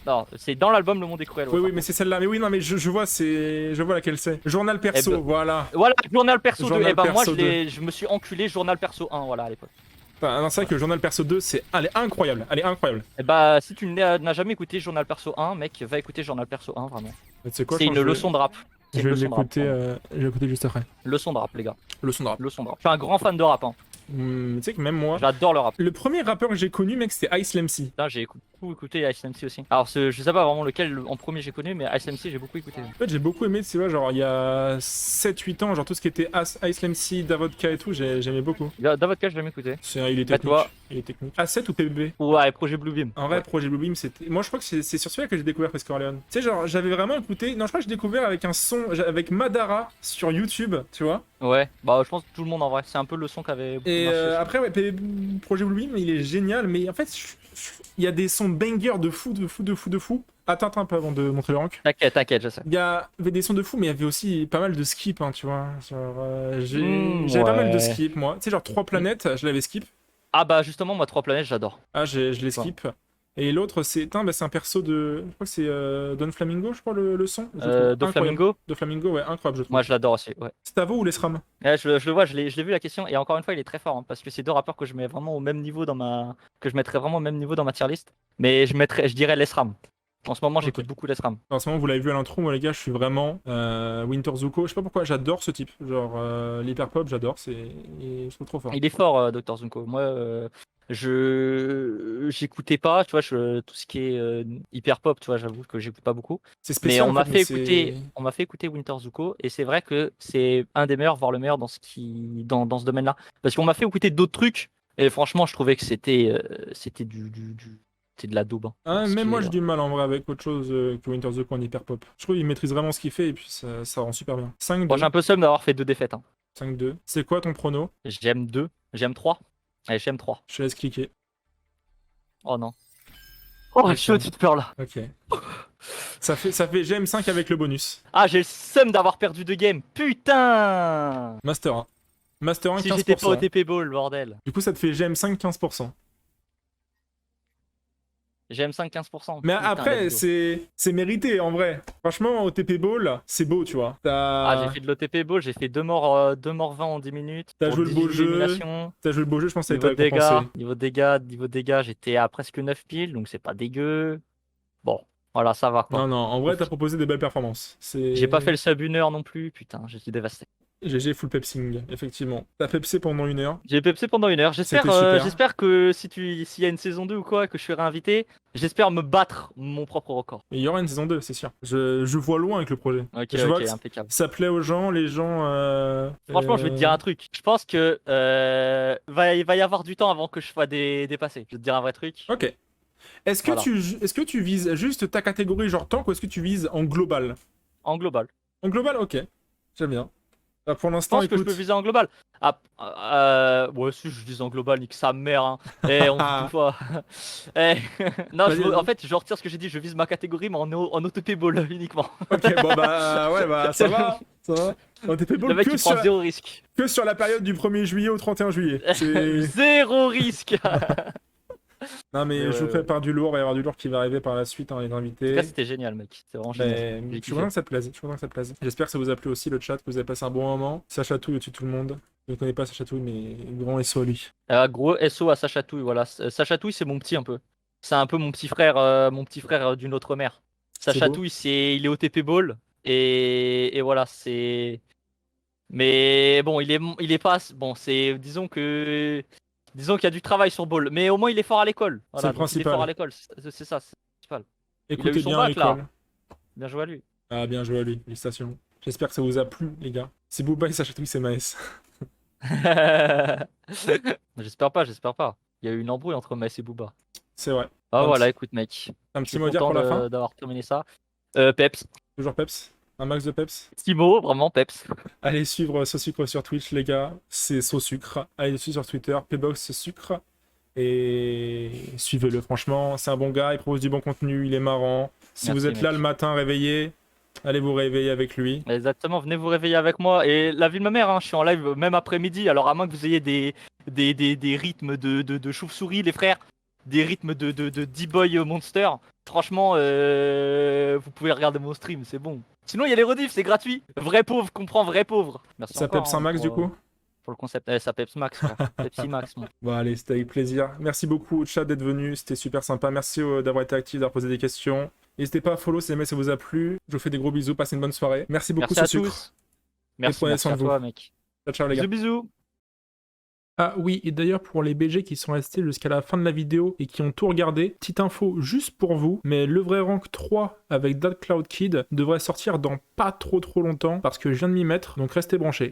Non, c'est dans l'album Le Monde est cruel. Oui, ouais, oui, mais c'est celle-là. Mais oui, non, mais je vois, je vois laquelle c'est. Journal perso, Eh ben- voilà. Voilà, Journal Perso 2. Journal Et ben moi Perso je me suis enculé Journal Perso 1, voilà à l'époque. Enfin, non, c'est vrai que Journal perso 2, elle est incroyable. Elle est incroyable. Et bah si tu n'as jamais écouté Journal Perso 1, mec, va écouter Journal Perso 1 vraiment. Tu sais quoi, C'est je une pense que leçon de rap. C'est Je une vais leçon de rap, l'écouter je vais l'écouter juste après. Leçon de rap, les gars. Leçon de rap. Leçon de rap. Je suis un grand fan de rap. Hein. Tu sais que même moi. J'adore le rap. Le premier rappeur que j'ai connu, mec, c'était Ice Lemcy. Putain, j'ai beaucoup écouté Ice MC aussi. Alors, je sais pas vraiment lequel en premier j'ai connu, mais Ice MC, j'ai beaucoup écouté. En fait, j'ai beaucoup aimé, tu vois, genre il y a 7-8 ans, genre tout ce qui était Ice Lemcy, Davodka et tout, j'aimais beaucoup. Davodka, j'ai jamais écouté. Il est Bah, technique. toi. Il est technique. A7 ou PBB? Ouais, Projet Bluebeam. En vrai, Ouais. Projet Bluebeam, c'était. Moi, je crois que c'est sur celui-là que j'ai découvert Frisk Orleans. Tu sais, genre, j'avais vraiment écouté. Non, je crois que j'ai découvert avec un son, avec Madara sur YouTube, tu vois. Ouais, bah je pense que tout le monde en vrai. C'est un peu le son qu'avait beaucoup Et marché. après, ouais, Projet Bluebeam, il est génial, mais en fait, il y a des sons bangers de fou. Attends, un peu avant de montrer le rank. T'inquiète, je sais. Il y avait des sons de fou, mais il y avait aussi pas mal de skips, hein, tu vois. Genre, j'avais pas mal de ouais. skips, moi. Tu sais, genre 3 planètes, je l'avais skip. Ah bah justement, moi 3 planètes, j'adore. Ah, je les skip. Et l'autre, c'est un perso de. Je crois que c'est Don Flamingo, je crois, le son. Je le trouve Do incroyable. Flamingo, De Flamingo, ouais, incroyable, je trouve. moi je l'adore aussi. Ouais. Stavo ou Lesram? Ouais, je le vois, je l'ai vu la question. Et encore une fois, il est très fort hein, parce que c'est deux rappeurs que je mets vraiment au même niveau que je mettrais vraiment au même niveau dans ma tier list. Mais je dirais Lesram. En ce moment, j'écoute beaucoup Lesram. En ce moment, vous l'avez vu à l'intro, moi les gars, je suis vraiment Winter Zuko. Je sais pas pourquoi, j'adore ce type. Genre, l'hyperpop, j'adore, je trouve trop fort. Il est fort, Dr Zunko. Moi, j'écoutais pas, tu vois, tout ce qui est hyper pop, tu vois, j'avoue que j'écoute pas beaucoup. C'est Mais spécial. on en m'a fait, fait mais écouter, on m'a fait écouter Winter Zuko et c'est vrai que c'est un des meilleurs, voire le meilleur dans ce domaine-là. Parce qu'on m'a fait écouter d'autres trucs et franchement, je trouvais que c'était de la daube. Hein. Ah, Ce même qui moi, est- j'ai du mal en vrai avec autre chose que Winter Zuko en hyperpop. Je trouve qu'il maîtrise vraiment ce qu'il fait et puis ça rend super bien. 5-2. Moi, j'ai un peu seum d'avoir fait 2 défaites. Hein. 5-2. C'est quoi ton prono? J'aime 2, j'aime 3. Allez, j'aime 3. Je te laisse cliquer. Oh non. Oh, Ok. je suis au-dessus de peur là. Ok. ça fait GM5 avec le bonus. Ah, j'ai le seum d'avoir perdu 2 games. Putain. Master 1. Master 1, Si 15%. j'étais pas au TP Ball, bordel. Du coup, ça te fait GM5, 15%. J'aime 5-15%. Mais Putain, après, let's go. c'est mérité en vrai. Franchement, au TP Ball, c'est beau, tu vois. Ah, j'ai fait de l'OTP Ball, j'ai fait 2 morts 20 en 10 minutes. T'as pour joué le 18 beau jeu. éliminations. T'as joué le beau jeu, je pense que ça a Niveau été récompensé. niveau dégâts, j'étais à presque 9 piles, donc c'est pas dégueu. Bon, voilà, ça va quoi. Non, en vrai, t'as proposé des belles performances. J'ai pas fait le sub 1 heure non plus, putain, j'étais dévasté. GG full pepsing, effectivement. T'as pepsé pendant 1 heure. J'ai pepsé pendant 1 heure. J'espère C'était super. j'espère que s'il y a une saison 2 ou quoi, que je serai invité, j'espère me battre mon propre record. Et il y aura une saison 2, c'est sûr. Je vois loin avec le projet. Ok, Je vois que impeccable. ça plaît aux gens, les gens. Franchement, je vais te dire un truc. Je pense que il va y avoir du temps avant que je sois dépassé. Je vais te dire un vrai truc. Ok. Est-ce que, Voilà. est-ce que tu vises juste ta catégorie genre tank ou est-ce que tu vises en global? En global. En global, ok. J'aime bien. Bah, pour Je l'instant, pense que je écoute. peux viser en global. Ouais, si je vise en global, nique sa mère. Hein. Eh, on se dit pas. Eh, non, Vas-y, en vas-y. fait, je retire ce que j'ai dit. Je vise ma catégorie, mais en OTP ball uniquement. Ok, bon bah ouais, bah ça va, ça va. On était Le ball mec, il prend zéro risque. que sur la période du 1er juillet au 31 juillet. C'est... Zéro risque. Non mais Mais je vous ouais. prépare du lourd, il va y avoir du lourd qui va arriver par la suite, hein, les En tout invités. cas, c'était génial, mec. C'était vraiment génial. Mais J'ai je suis kiffé. content que ça te plaise, je suis content que ça te plaise. J'espère que ça vous a plu aussi le chat, que vous avez passé un bon moment. Ça chatouille au-dessus de tout le monde. Je ne connais pas Sacha Touille, mais grand SO à lui. Gros SO à Sacha Touille, voilà. Sacha Touille, c'est mon petit un peu. C'est un peu mon petit frère d'une autre mère. C'est Sacha beau. Touille, il est OTP ball et voilà, c'est. Mais bon, il est pas. Bon, disons qu'il y a du travail sur ball, mais au moins il est fort à l'école. C'est Voilà, le donc il est fort à principal. l'école. C'est ça, c'est le principal. Il a eu Écoutez son bien à bac là. l'école. Bien joué à lui. Ah bien joué à lui, félicitations. J'espère que ça vous a plu les gars. C'est Booba et Sacha Touille, c'est Maes. J'espère pas, j'espère pas. Il y a eu une embrouille entre Metz et Booba. C'est vrai. Ah Un voilà, petit- écoute mec, Un je petit suis mot à dire content pour la fin. d'avoir terminé ça. Peps, Toujours Peps. Un max de Peps. 6 mots, vraiment Peps. Allez suivre Sausucre sur Twitch, les gars. C'est Sausucre. Allez le suivre sur Twitter, Pbox Sucre. Et suivez-le, franchement. C'est un bon gars, il propose du bon contenu, il est marrant. Si Merci, vous êtes là mec. le matin réveillé, allez vous réveiller avec lui. Exactement, venez vous réveiller avec moi. Et la vie de ma mère, hein, je suis en live même après-midi. Alors à moins que vous ayez des rythmes de chauve-souris, les frères, des rythmes de D-Boy Monster, franchement, vous pouvez regarder mon stream, c'est bon. Sinon, il y a les rediffs, c'est gratuit. Vrai pauvre comprend vrai pauvre. Merci Ça encore, peps un hein, max du coup pour le concept. Ça peps max, quoi. Pepsi max, mon. Bon allez, c'était avec plaisir. Merci beaucoup au chat d'être venu, c'était super sympa. Merci d'avoir été actif, d'avoir posé des questions. N'hésitez pas à follow si jamais ça vous a plu. Je vous fais des gros bisous, passez une bonne soirée. Merci beaucoup Merci à Sausucre. tous. Merci, prenez merci soin à de vous. toi, mec. Ciao ciao les gars. Bisous, bisous. Ah oui, et d'ailleurs pour les BG qui sont restés jusqu'à la fin de la vidéo et qui ont tout regardé, petite info juste pour vous, mais le vrai rank 3 avec That Cloud Kid devrait sortir dans pas trop longtemps parce que je viens de m'y mettre, donc restez branchés.